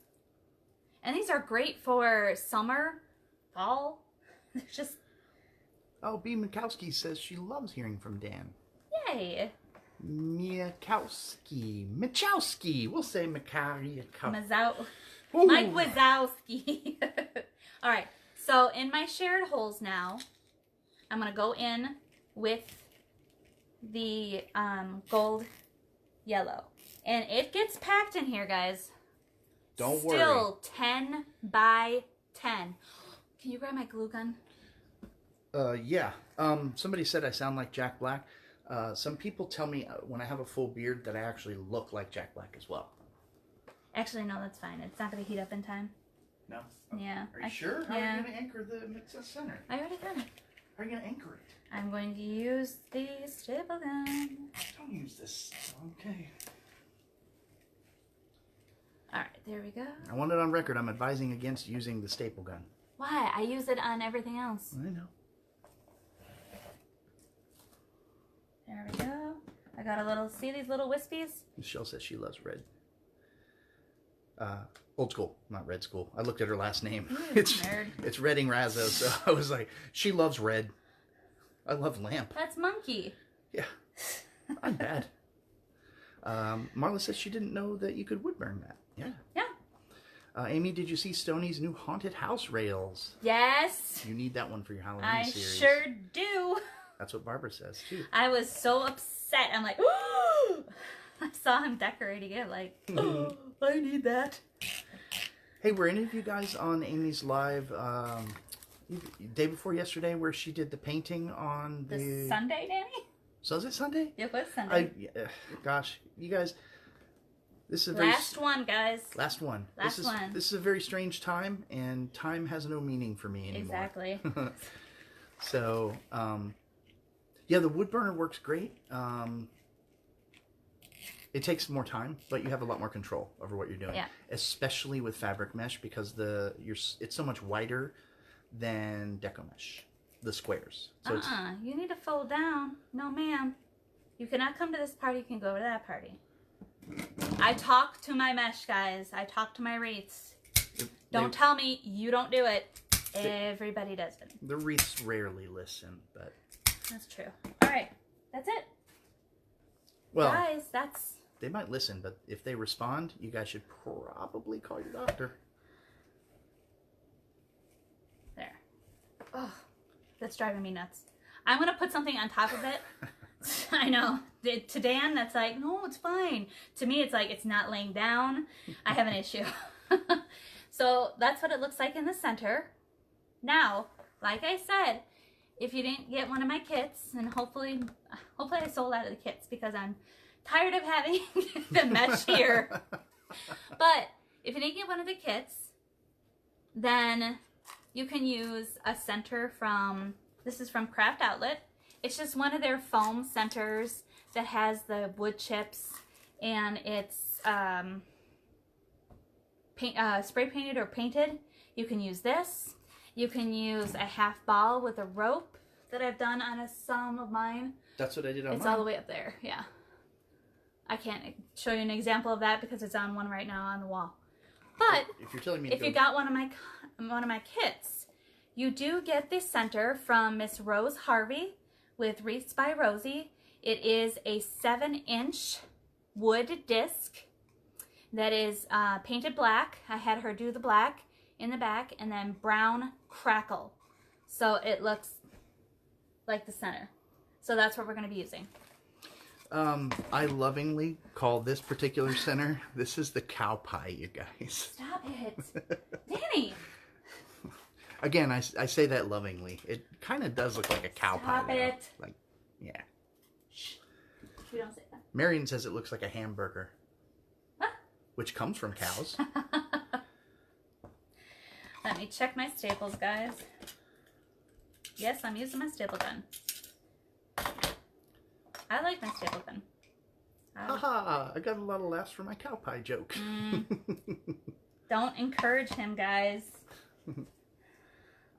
And these are great for summer, fall. They're just... Oh, B. Mikowski says she loves hearing from Dan. Yay. Michowski. We'll say Mike Wazowski. All right. So in my shared holes now, I'm going to go in with the gold yellow. And it gets packed in here, guys. Don't worry. Still 10 by 10. Can you grab my glue gun? Yeah. Somebody said I sound like Jack Black. Some people tell me when I have a full beard that I actually look like Jack Black as well. Actually, no, that's fine. It's not going to heat up in time. No? Okay. Yeah. Are you sure? How yeah. are you going to anchor the center? I already done it. How are you going to anchor it? I'm going to use the staple gun. Don't use this. Okay. All right, there we go. I want it on record. I'm advising against using the staple gun. Why? I use it on everything else. I know. There we go. I got a little, see these little wispies? Michelle says she loves red. Old school, not red school. I looked at her last name. Nerd. It's Redding Razzo, so I was like, she loves red. I love lamp. That's monkey. Yeah, I'm bad. Marla says she didn't know that you could wood burn that. Yeah. Yeah. Amy, did you see Stoney's new haunted house rails? Yes. You need that one for your Halloween I series. sure do. That's what Barbara says, too. I was so upset. I'm like, ooh! I saw him decorating it like, oh, I need that. Hey, were any of you guys on Amy's live day before yesterday where she did the painting on the Sunday, Danny? So is it Sunday? It was Sunday. Gosh, you guys, this is a last one, guys. Last one. This is a very strange time, and time has no meaning for me anymore. Exactly. So, yeah, the wood burner works great. It takes more time, but you have a lot more control over what you're doing. Yeah. Especially with fabric mesh because it's so much wider than deco mesh, the squares. So you need to fold down. No, ma'am. You cannot come to this party. You can go to that party. I talk to my mesh, guys. I talk to my wreaths. Don't tell me you don't do it. Everybody does it. The wreaths rarely listen, but... That's true. All right. That's it. Well, guys, that's... They might listen, but if they respond, you guys should probably call your doctor. There. Oh, that's driving me nuts. I'm going to put something on top of it. I know. To Dan, that's like, no, it's fine. To me, it's like, it's not laying down. I have an issue. So that's what it looks like in the center. Now, like I said, if you didn't get one of my kits, and hopefully I sold out of the kits because I'm tired of having the mesh here. But if you didn't get one of the kits, then you can use a center from, this is from Craft Outlet. It's just one of their foam centers that has the wood chips, and it's spray painted or painted. You can use this. You can use a half ball with a rope that I've done on some of mine. That's what I did on It's mine. all the way up there, yeah. I can't show you an example of that because it's on one right now on the wall. But if you're telling me if you got one of my kits, you do get the center from Miss Rose Harvey with Wreaths by Rosie. It is a 7-inch wood disc that is painted black. I had her do the black in the back, and then brown crackle. So it looks like the center. So that's what we're going to be using. I lovingly call this particular center, this is the cow pie, you guys. Stop it. Danny! Again, I say that lovingly. It kind of does look like a cow pie. Stop it. Like, yeah. Shh. We don't say that. Marion says it looks like a hamburger. Huh? Which comes from cows. Let me check my staples, guys. Yes, I'm using my staple gun. I like my staple gun. Haha, I got a lot of laughs for my cow pie joke. Don't encourage him, guys.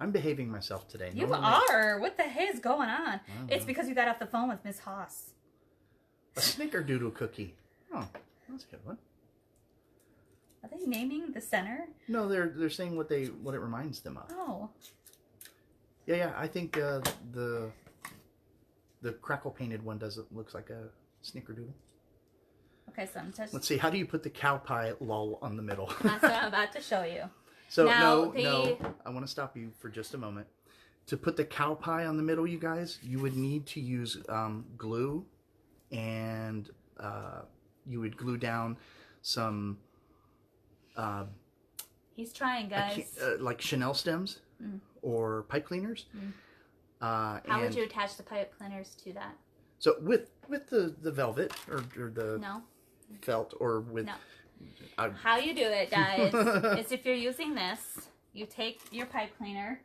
I'm behaving myself today. You are. What the heck is going on? It's because you got off the phone with Miss Haas. A snickerdoodle cookie. Oh, that's a good one. Are they naming the center? No, they're saying what it reminds them of. Oh. Yeah. I think the crackle painted one looks like a snickerdoodle. Okay, so I'm just... Let's see. How do you put the cow pie lol on the middle? That's what I'm about to show you. So now, no. I want to stop you for just a moment. To put the cow pie on the middle, you guys, you would need to use glue, and you would glue down some. He's trying, guys. Like Chanel stems or pipe cleaners. How would you attach the pipe cleaners to that? So with the velvet or the felt or with. No. How you do it, guys, is if you're using this, you take your pipe cleaner.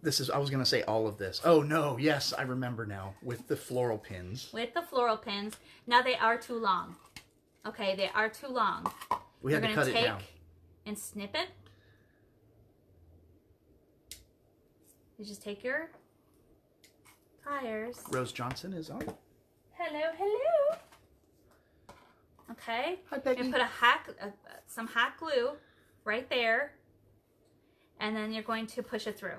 I was going to say all of this. Oh, no. Yes, I remember now. With the floral pins. With the floral pins. Now, they are too long. Okay, they are too long. We had to cut it down. And snip it. You just take your pliers. Rose Johnson is on. Hello, hello. Okay. Hi, Peggy. You put some hot glue right there, and then you're going to push it through.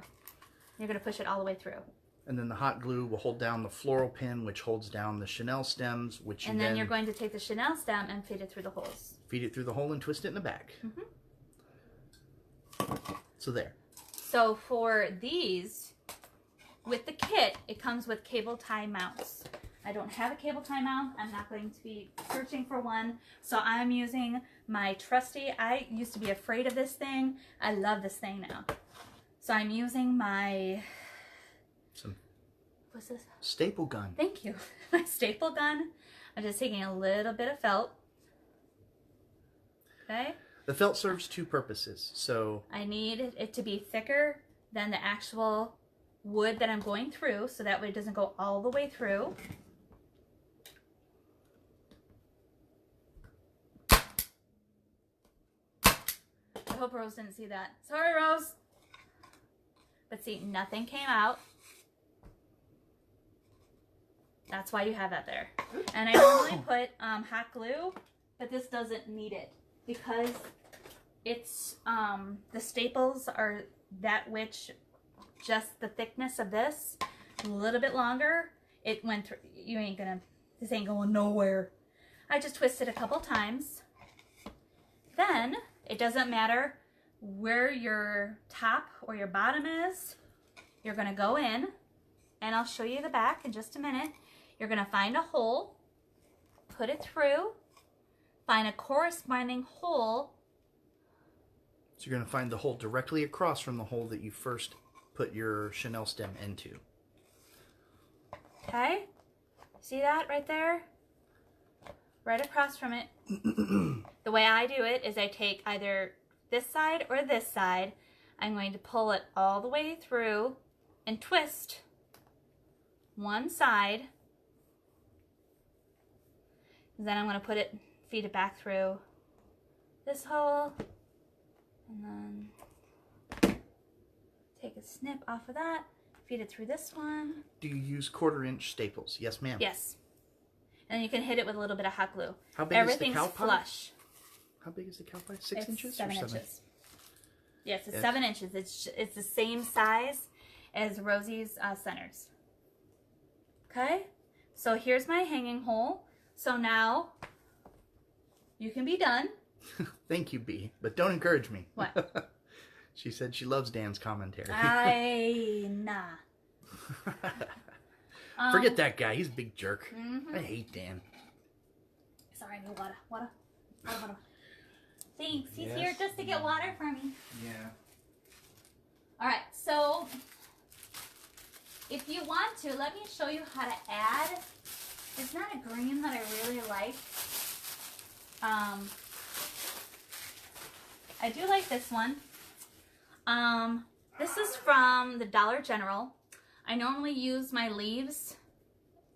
You're going to push it all the way through. And then the hot glue will hold down the floral pin, which holds down the Chanel stems, which and then you're going to take the Chanel stem and feed it through the holes. Feed it through the hole and twist it in the back. So there. So for these, with the kit, it comes with cable tie mounts. I don't have a cable tie mount. I'm not going to be searching for one. So I'm using my trusty, I used to be afraid of this thing. I love this thing now. So I'm using my, what's this? Staple gun. Thank you. My staple gun. I'm just taking a little bit of felt. Okay. The felt serves two purposes. So I need it to be thicker than the actual wood that I'm going through, so that way it doesn't go all the way through. hope Rose didn't see that. Sorry, Rose. But see, nothing came out. That's why you have that there. And I normally put hot glue, but this doesn't need it because it's the staples are that which just the thickness of this a little bit longer. It went through. This ain't going nowhere. I just twisted a couple times. Then it doesn't matter where your top or your bottom is. You're gonna go in, and I'll show you the back in just a minute. You're gonna find a hole, put it through, find a corresponding hole. So you're gonna find the hole directly across from the hole that you first put your chenille stem into. Okay, see that right there? Right across from it. The way I do it is I take either this side or this side. I'm going to pull it all the way through and twist one side. Then I'm going to feed it back through this hole, and then take a snip off of that, feed it through this one. Do you use 1/4-inch staples? Yes, ma'am. Yes. And then you can hit it with a little bit of hot glue. How big is the cow pie? Flush. How big is the cow pie? 6 inches? 7 or inches. Yes, it's 7 inches. It's the same size as Rosie's centers. Okay, so here's my hanging hole. So now you can be done. Thank you, B. But don't encourage me. What? She said she loves Dan's commentary. Nah. Forget that guy. He's a big jerk. I hate Dan. Sorry, I need water. Thanks. He's here just to get water for me. Yeah. All right. So if you want to, let me show you how to add. It's not a green that I really like. I do like this one. This is from the Dollar General. I normally use my leaves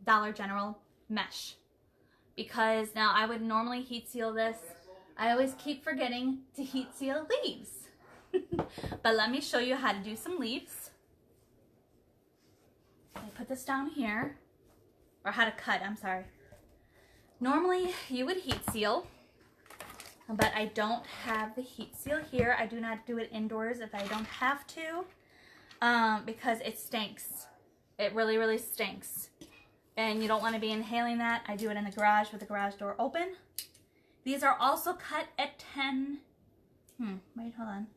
Dollar General mesh because now I would normally heat seal this. I always keep forgetting to heat seal leaves. But let me show you how to do some leaves. I put this down here, or how to cut, I'm sorry. Normally you would heat seal, but I don't have the heat seal here. I do not do it indoors if I don't have to, because it stinks. It really, really stinks. And you don't want to be inhaling that. I do it in the garage with the garage door open. These are also cut at 10. Wait, hold on.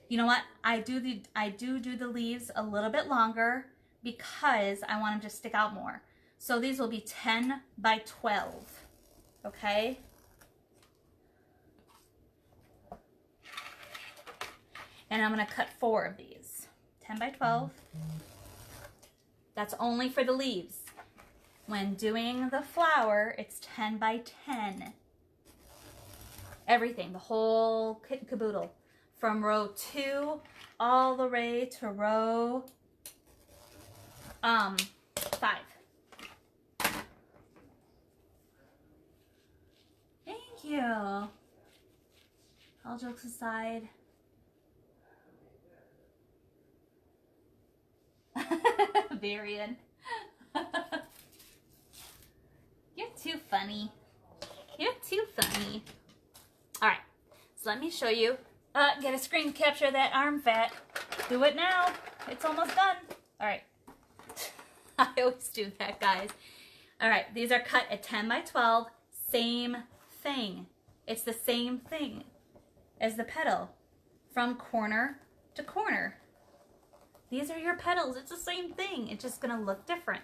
You know what? I do the leaves a little bit longer because I want them to stick out more. So these will be 10 by 12. Okay? And I'm going to cut 4 of these. 10 by 12. That's only for the leaves. When doing the flower, it's 10 by 10. Everything, the whole kit and caboodle. From row 2 all the way to row 5. Thank you. All jokes aside. Varian. You're too funny. You're too funny. Alright, so let me show you. Get a screen capture of that arm fat. Do it now. It's almost done. Alright. I always do that, guys. Alright, these are cut at 10 by 12. Same thing. It's the same thing as the petal. From corner to corner. These are your petals. It's the same thing. It's just going to look different.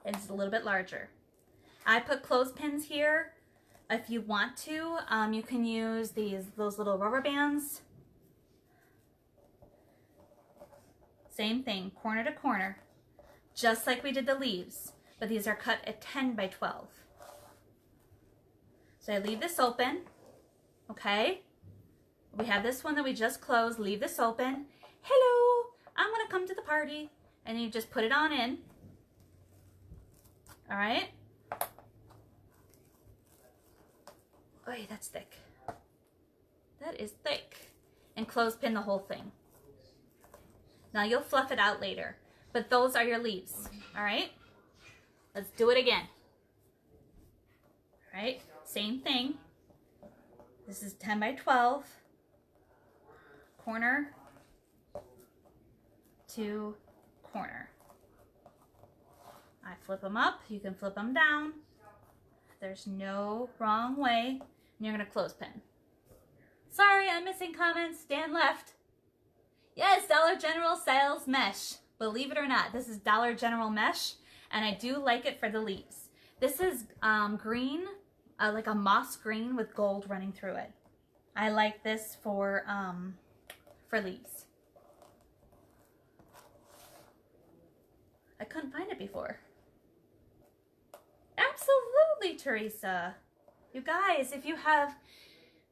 It's a little bit larger. I put clothespins here. If you want to, you can use those little rubber bands. Same thing, corner to corner. Just like we did the leaves. But these are cut at 10 by 12. So I leave this open. Okay? We have this one that we just closed. Leave this open. Hello, I'm going to come to the party. And you just put it on in. All right? Oh, that's thick. That is thick. And clothespin the whole thing. Now you'll fluff it out later. But those are your leaves. Alright? Let's do it again. Alright? Same thing. This is 10 by 12. Corner to corner. I flip them up. You can flip them down. There's no wrong way. And you're going to clothespin. Sorry, I'm missing comments. Dan left. Yes, Dollar General sales mesh. Believe it or not, this is Dollar General mesh, and I do like it for the leaves. This is green, like a moss green with gold running through it. I like this for leaves. I couldn't find it before. Absolutely, Teresa. You guys, if you have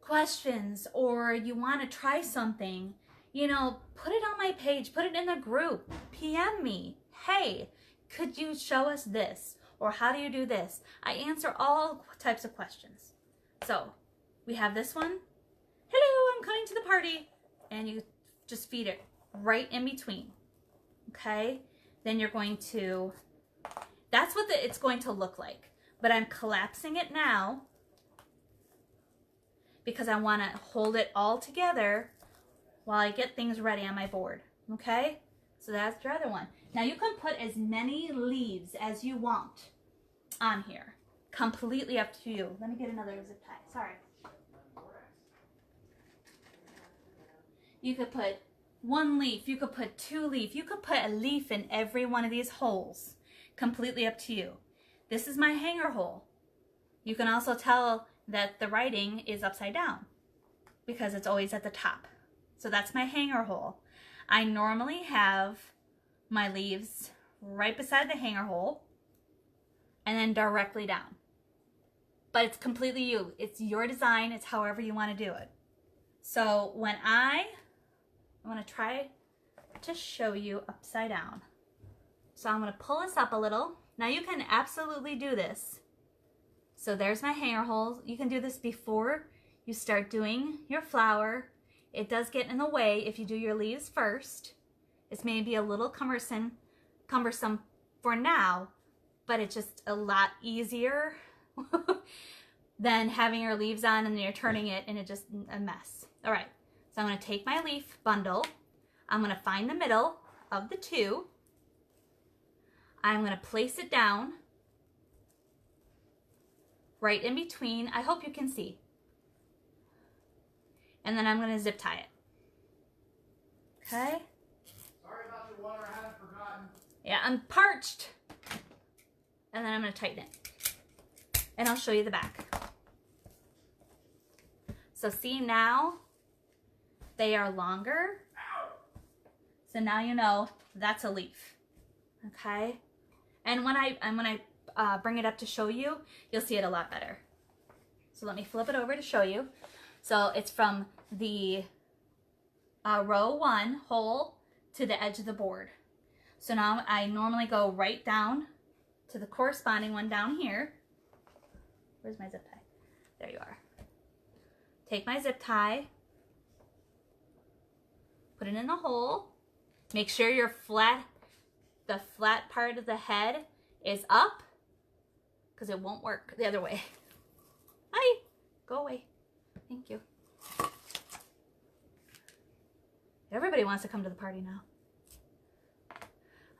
questions or you want to try something, you know, put it on my page, put it in the group, PM me. Hey, could you show us this? Or how do you do this? I answer all types of questions. So we have this one. Hello, I'm coming to the party. And you just feed it right in between. Okay? Then you're going to, that's what it's going to look like. But I'm collapsing it now because I want to hold it all together while I get things ready on my board. Okay? So that's your other one. Now you can put as many leaves as you want on here. Completely up to you. Let me get another zip tie. Sorry. You could put one leaf. You could put two leaf. You could put a leaf in every one of these holes. Completely up to you. This is my hanger hole. You can also tell that the writing is upside down because it's always at the top. So that's my hanger hole. I normally have my leaves right beside the hanger hole and then directly down. But it's completely you. It's your design. It's however you want to do it. So when I want to try to show you upside down. So I'm going to pull this up a little. Now you can absolutely do this. So there's my hanger holes. You can do this before you start doing your flower. It does get in the way if you do your leaves first. It's maybe a little cumbersome for now, but it's just a lot easier than having your leaves on and then you're turning it and it's just a mess. All right, so I'm going to take my leaf bundle. I'm going to find the middle of the two. I'm going to place it down right in between. I hope you can see. And then I'm going to zip tie it. Okay? Sorry about your water, I haven't forgotten. Yeah, I'm parched. And then I'm going to tighten it. And I'll show you the back. So see now, they are longer. So now you know that's a leaf. Okay? And when I bring it up to show you, you'll see it a lot better. So let me flip it over to show you. So it's from the row 1 hole to the edge of the board. So now I normally go right down to the corresponding one down here. Where's my zip tie? There you are. Take my zip tie, put it in the hole. Make sure the flat part of the head is up because it won't work the other way. Hi, go away. Thank you. Everybody wants to come to the party now.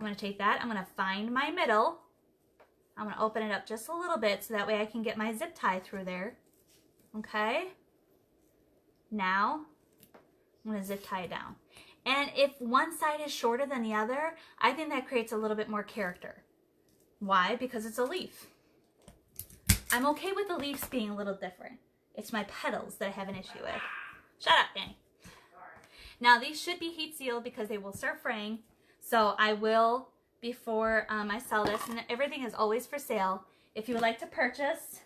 I'm going to take that. I'm going to find my middle. I'm going to open it up just a little bit so that way I can get my zip tie through there. Okay? Now, I'm going to zip tie it down. And if one side is shorter than the other, I think that creates a little bit more character. Why? Because it's a leaf. I'm okay with the leaves being a little different. It's my petals that I have an issue with. Shut up, Danny. Now, these should be heat sealed because they will start fraying. So I will, before I sell this, and everything is always for sale. If you would like to purchase,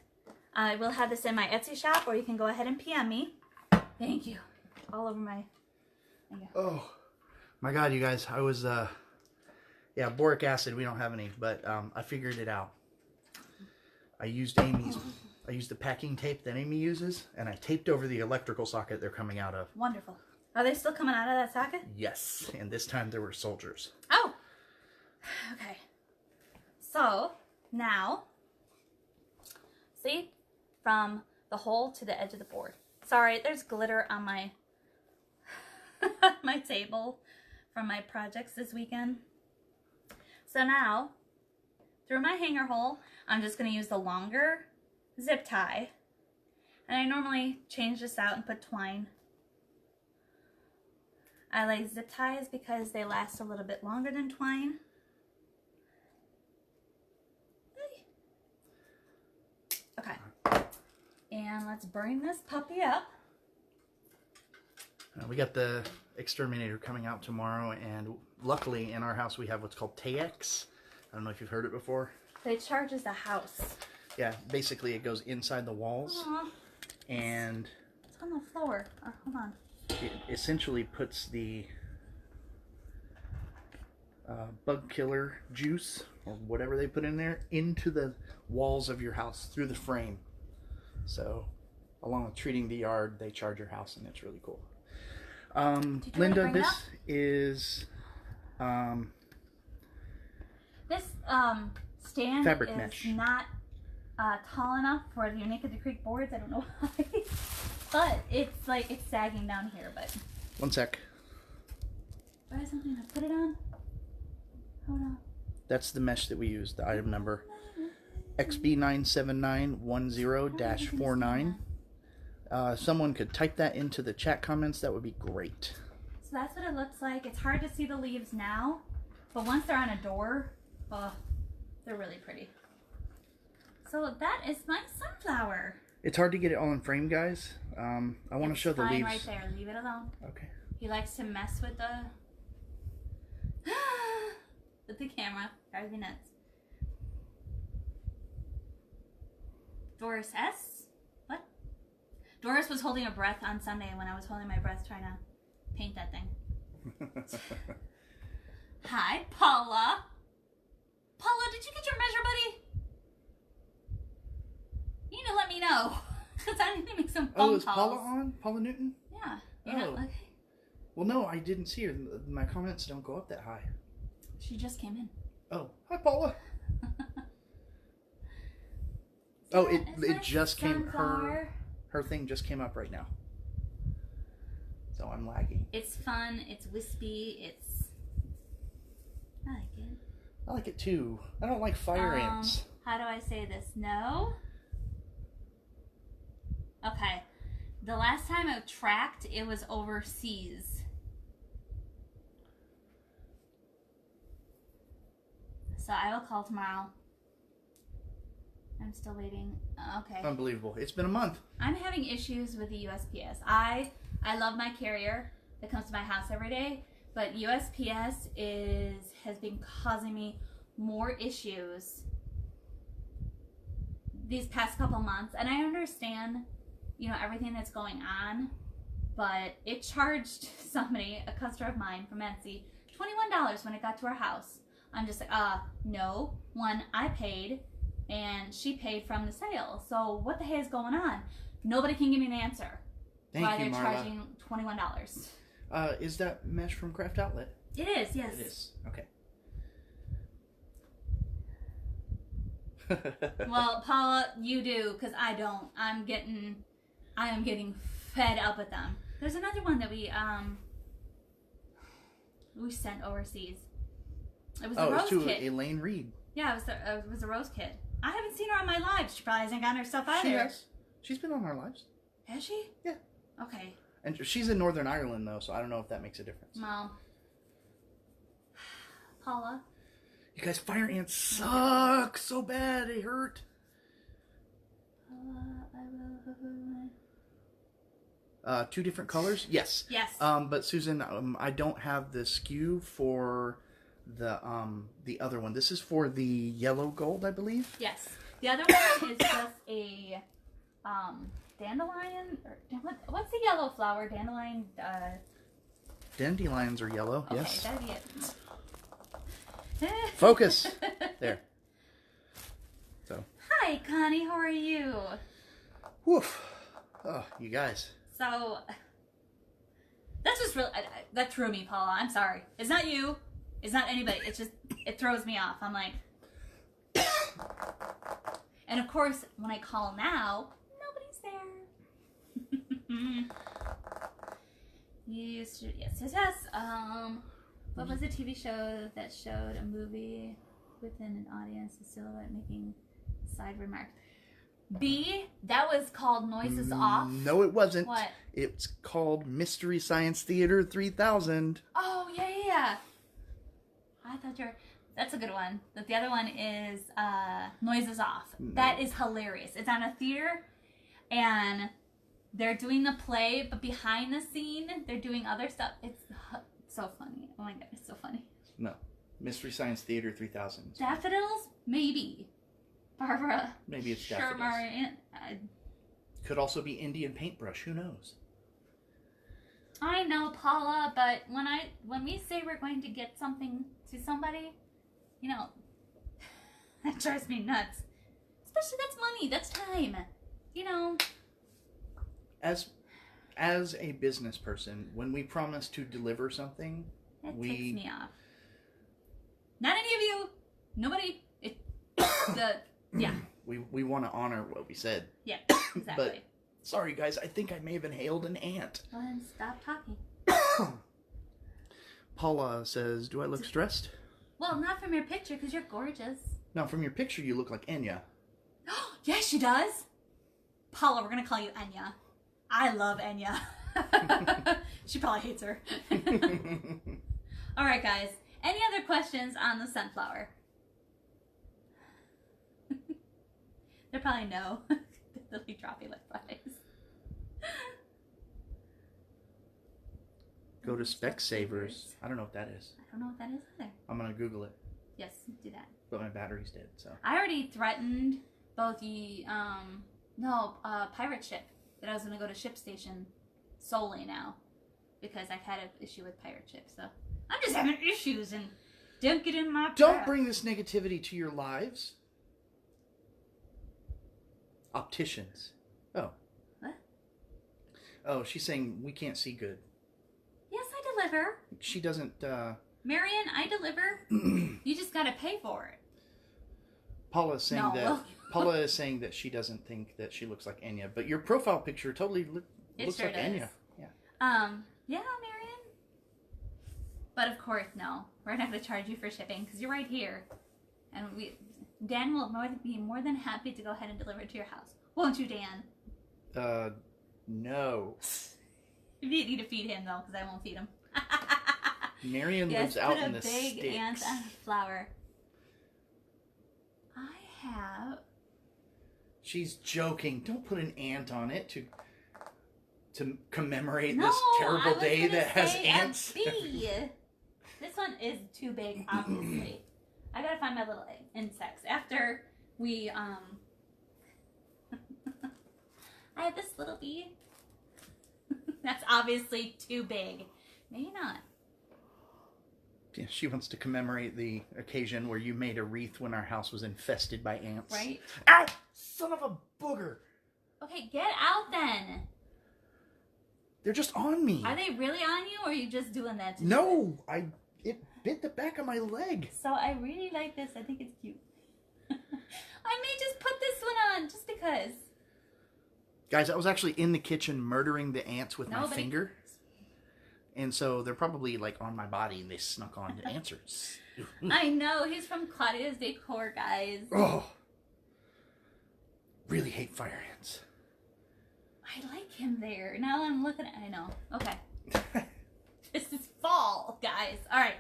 I will have this in my Etsy shop, or you can go ahead and PM me. Thank you. All over my... Oh, my God, you guys. I was, yeah, boric acid. We don't have any, but I figured it out. I used Amy's I used the packing tape that Amy uses, and I taped over the electrical socket they're coming out of. Wonderful. Are they still coming out of that socket? Yes, and this time there were soldiers. Oh! Okay. So, now, see? From the hole to the edge of the board. Sorry, there's glitter on my my table from my projects this weekend. So now, through my hanger hole, I'm just going to use the longer zip tie. And I normally change this out and put twine. I like zip ties because they last a little bit longer than twine. Okay. And let's bring this puppy up. We got the exterminator coming out tomorrow, and luckily in our house we have what's called TX. I don't know if you've heard it before. It charges the house. Yeah, basically it goes inside the walls. Aww. And it's on the floor. Oh, hold on. It essentially puts the bug killer juice, or whatever they put in there, into the walls of your house through the frame. So, along with treating the yard, they charge your house, and it's really cool. Linda, this is this stand fabric is mesh. Not tall enough for the Naked Creek boards. I don't know why, but it's like it's sagging down here. But one sec. do I have something to put it on? Hold on. That's the mesh that we use. The item number XB97910-49. Someone could type that into the chat comments. That would be great. So that's what it looks like. It's hard to see the leaves now, but once they're on a door, oh, they're really pretty. So that is my sunflower. It's hard to get it all in frame, guys. I want to show the leaves. Right there. Leave it alone. Okay. He likes to mess with the with the camera. Drives me nuts. Doris S. What? Doris was holding her breath on Sunday when I was holding my breath trying to paint that thing. Hi, Paula. Paula, did you get your measure, buddy? You need to let me know. Because I need to make some phone calls. Oh, is Paula on? Paula Newton? Yeah. Oh. Well, no, I didn't see her. My comments don't go up that high. She just came in. Oh, hi, Paula. Oh, it just came. Her thing just came up right now. So I'm lagging. It's fun. It's wispy. I like it. I like it too. I don't like fire ants. How do I say this? No? Okay. The last time I tracked, it was overseas. So I will call tomorrow. I'm still waiting. Okay. Unbelievable. It's been a month. I'm having issues with the USPS. I love my carrier that comes to my house every day, but USPS has been causing me more issues these past couple months. And I understand, you know, everything that's going on, but it charged somebody, a customer of mine from Etsy, $21 when it got to our house. I'm just like, no. One, I paid, and she paid from the sale. So what the heck is going on? Nobody can give me an answer. Why they're charging $21. Is that mesh from Craft Outlet? It is, yes. It is. Okay. Well, Paula, you do, because I don't. I am getting fed up with them. There's another one that we sent overseas. It was a rose to kit. Elaine Reed. Yeah, it was a rose kit. I haven't seen her on my lives. She probably hasn't gotten her stuff out She there. has. She's been on our lives. Has she? Yeah. Okay. And she's in Northern Ireland, though, so I don't know if that makes a difference. Well, Paula. You guys, fire ants suck so bad. They hurt. Two different colors? Yes. Yes. But Susan, I don't have the SKU for the other one. This is for the yellow gold, I believe. Yes. The other one is just a dandelion. What's the yellow flower? Dandelion. Dandelions are yellow. Okay, yes. that'd be it. Focus. There. So. Hi, Connie. How are you? Woof. Oh, you guys. So, that's just really, that threw me, Paula. I'm sorry. It's not you. It's not anybody. It's just, it throws me off. I'm like, and of course, when I call now, nobody's there. Yes. What was a TV show that showed a movie within an audience, a silhouette making side remarks? B, that was called Noises Off. No, it wasn't. What? It's called Mystery Science Theater 3000. Oh, yeah. I thought you were... That's a good one. But the other one is Noises Off. No. That is hilarious. It's on a theater, and they're doing the play, but behind the scene, they're doing other stuff. It's so funny. Oh my God, it's so funny. No. Mystery Science Theater 3000. Daffodils? Maybe. Barbara. Maybe it's daffodils. Could also be Indian paintbrush. Who knows? I know, Paula, but when we say we're going to get something to somebody, you know, that drives me nuts. Especially that's money, that's time. You know. As a business person, when we promise to deliver something, that ticks me off. Not any of you. Nobody. Yeah. We want to honor what we said. Yeah, exactly. But sorry, guys, I think I may have inhaled an ant. Well, then stop talking. Paula says, "Do I look stressed?" Well, not from your picture, because you're gorgeous. No, from your picture, you look like Enya. Yes, she does. Paula, we're gonna call you Enya. I love Enya. She probably hates her. All right, guys. Any other questions on the sunflower? They're probably no. They'll be dropping like flies. Go to Specsavers. I don't know what that is. I don't know what that is either. I'm going to Google it. Yes, do that. But my battery's dead, so. I already threatened both the, pirate ship that I was going to go to Ship Station solely now because I've had an issue with pirate ships, so. I'm just having issues and don't get in my path. Don't bring this negativity to your lives. Opticians. Oh. What? Oh, she's saying we can't see good. Yes, I deliver. She doesn't, Marion, I deliver. You just gotta pay for it. Paula is saying that she doesn't think that she looks like Enya, but your profile picture totally looks like Enya. Yeah. Yeah, Marion. But of course, no. We're gonna have to charge you for shipping because you're right here, and Dan will be more than happy to go ahead and deliver it to your house. Won't you, Dan? No. You need to feed him, though, because I won't feed him. Marion lives out in the sticks. Put a big ant on a flower. I have... She's joking. Don't put an ant on it to commemorate this terrible day that has ants. This one is too big, obviously. I gotta find my little insects. After we, I have this little bee. That's obviously too big. Maybe not. Yeah, she wants to commemorate the occasion where you made a wreath when our house was infested by ants. Right? Ow! Son of a booger! Okay, get out then. They're just on me. Are they really on you, or are you just doing that to No! It bit the back of my leg. So I really like this. I think it's cute. I may just put this one on, just because. Guys, I was actually in the kitchen murdering the ants with my finger. And so they're probably like on my body and they snuck on to answers. I know. He's from Claudia's Decor, guys. Oh. Really hate fire ants. I like him there. Now I'm looking at... I know. Okay. This is fall, guys. All right.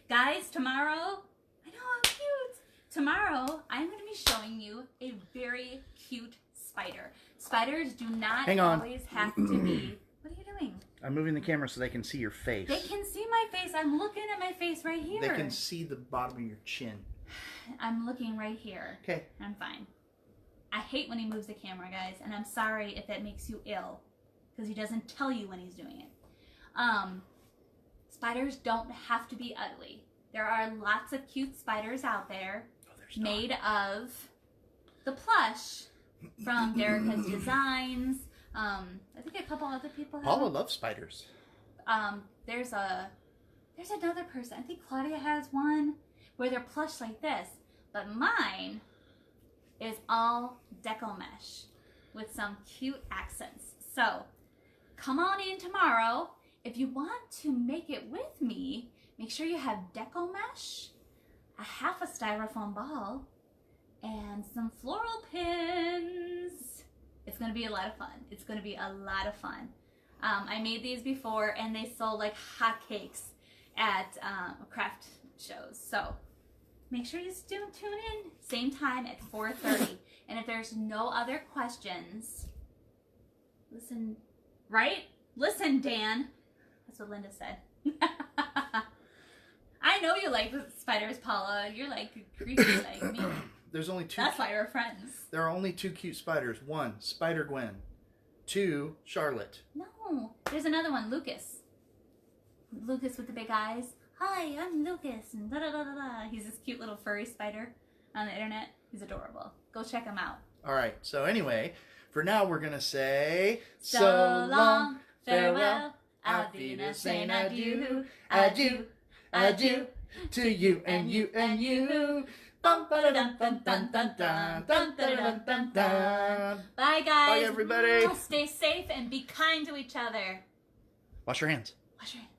Guys, tomorrow... I know, how cute. Tomorrow, I'm going to be showing you a very cute spider. Spiders do not always have to be... What are you doing? I'm moving the camera so they can see your face. They can see my face. I'm looking at my face right here. They can see the bottom of your chin. I'm looking right here. Okay. I'm fine. I hate when he moves the camera, guys, and I'm sorry if that makes you ill, because he doesn't tell you when he's doing it. Spiders don't have to be ugly. There are lots of cute spiders out there made of the plush from Derica's Designs. I think a couple other people have Paula them. loves spiders. There's another person. I think Claudia has one where they're plush like this. But mine is all deco mesh with some cute accents. So come on in tomorrow. If you want to make it with me, make sure you have deco mesh, a half a styrofoam ball, and some floral pins. It's going to be a lot of fun. It's going to be a lot of fun. I made these before and they sold like hotcakes at craft shows. So make sure you tune in, same time at 4:30. And if there's no other questions, listen, right? Listen, Dan. That's what Linda said. I know you like spiders, Paula. You're like creepy like me. There's only two. That's why we're friends. There are only two cute spiders. One, Spider-Gwen. Two, Charlotte. No, there's another one, Lucas. Lucas with the big eyes. Hi, I'm Lucas. And da da da da da. He's this cute little furry spider on the internet. He's adorable. Go check him out. All right. So anyway, for now we're gonna say So long, farewell. Auf Wiedersehen, adieu, adieu, adieu to you and you and you. Bum, ba-da-dum, dum, dum, dum, dum, dum, da-da-dum, dum, dum. Bye, guys. Bye, everybody. Stay safe and be kind to each other. Wash your hands. Wash your hands.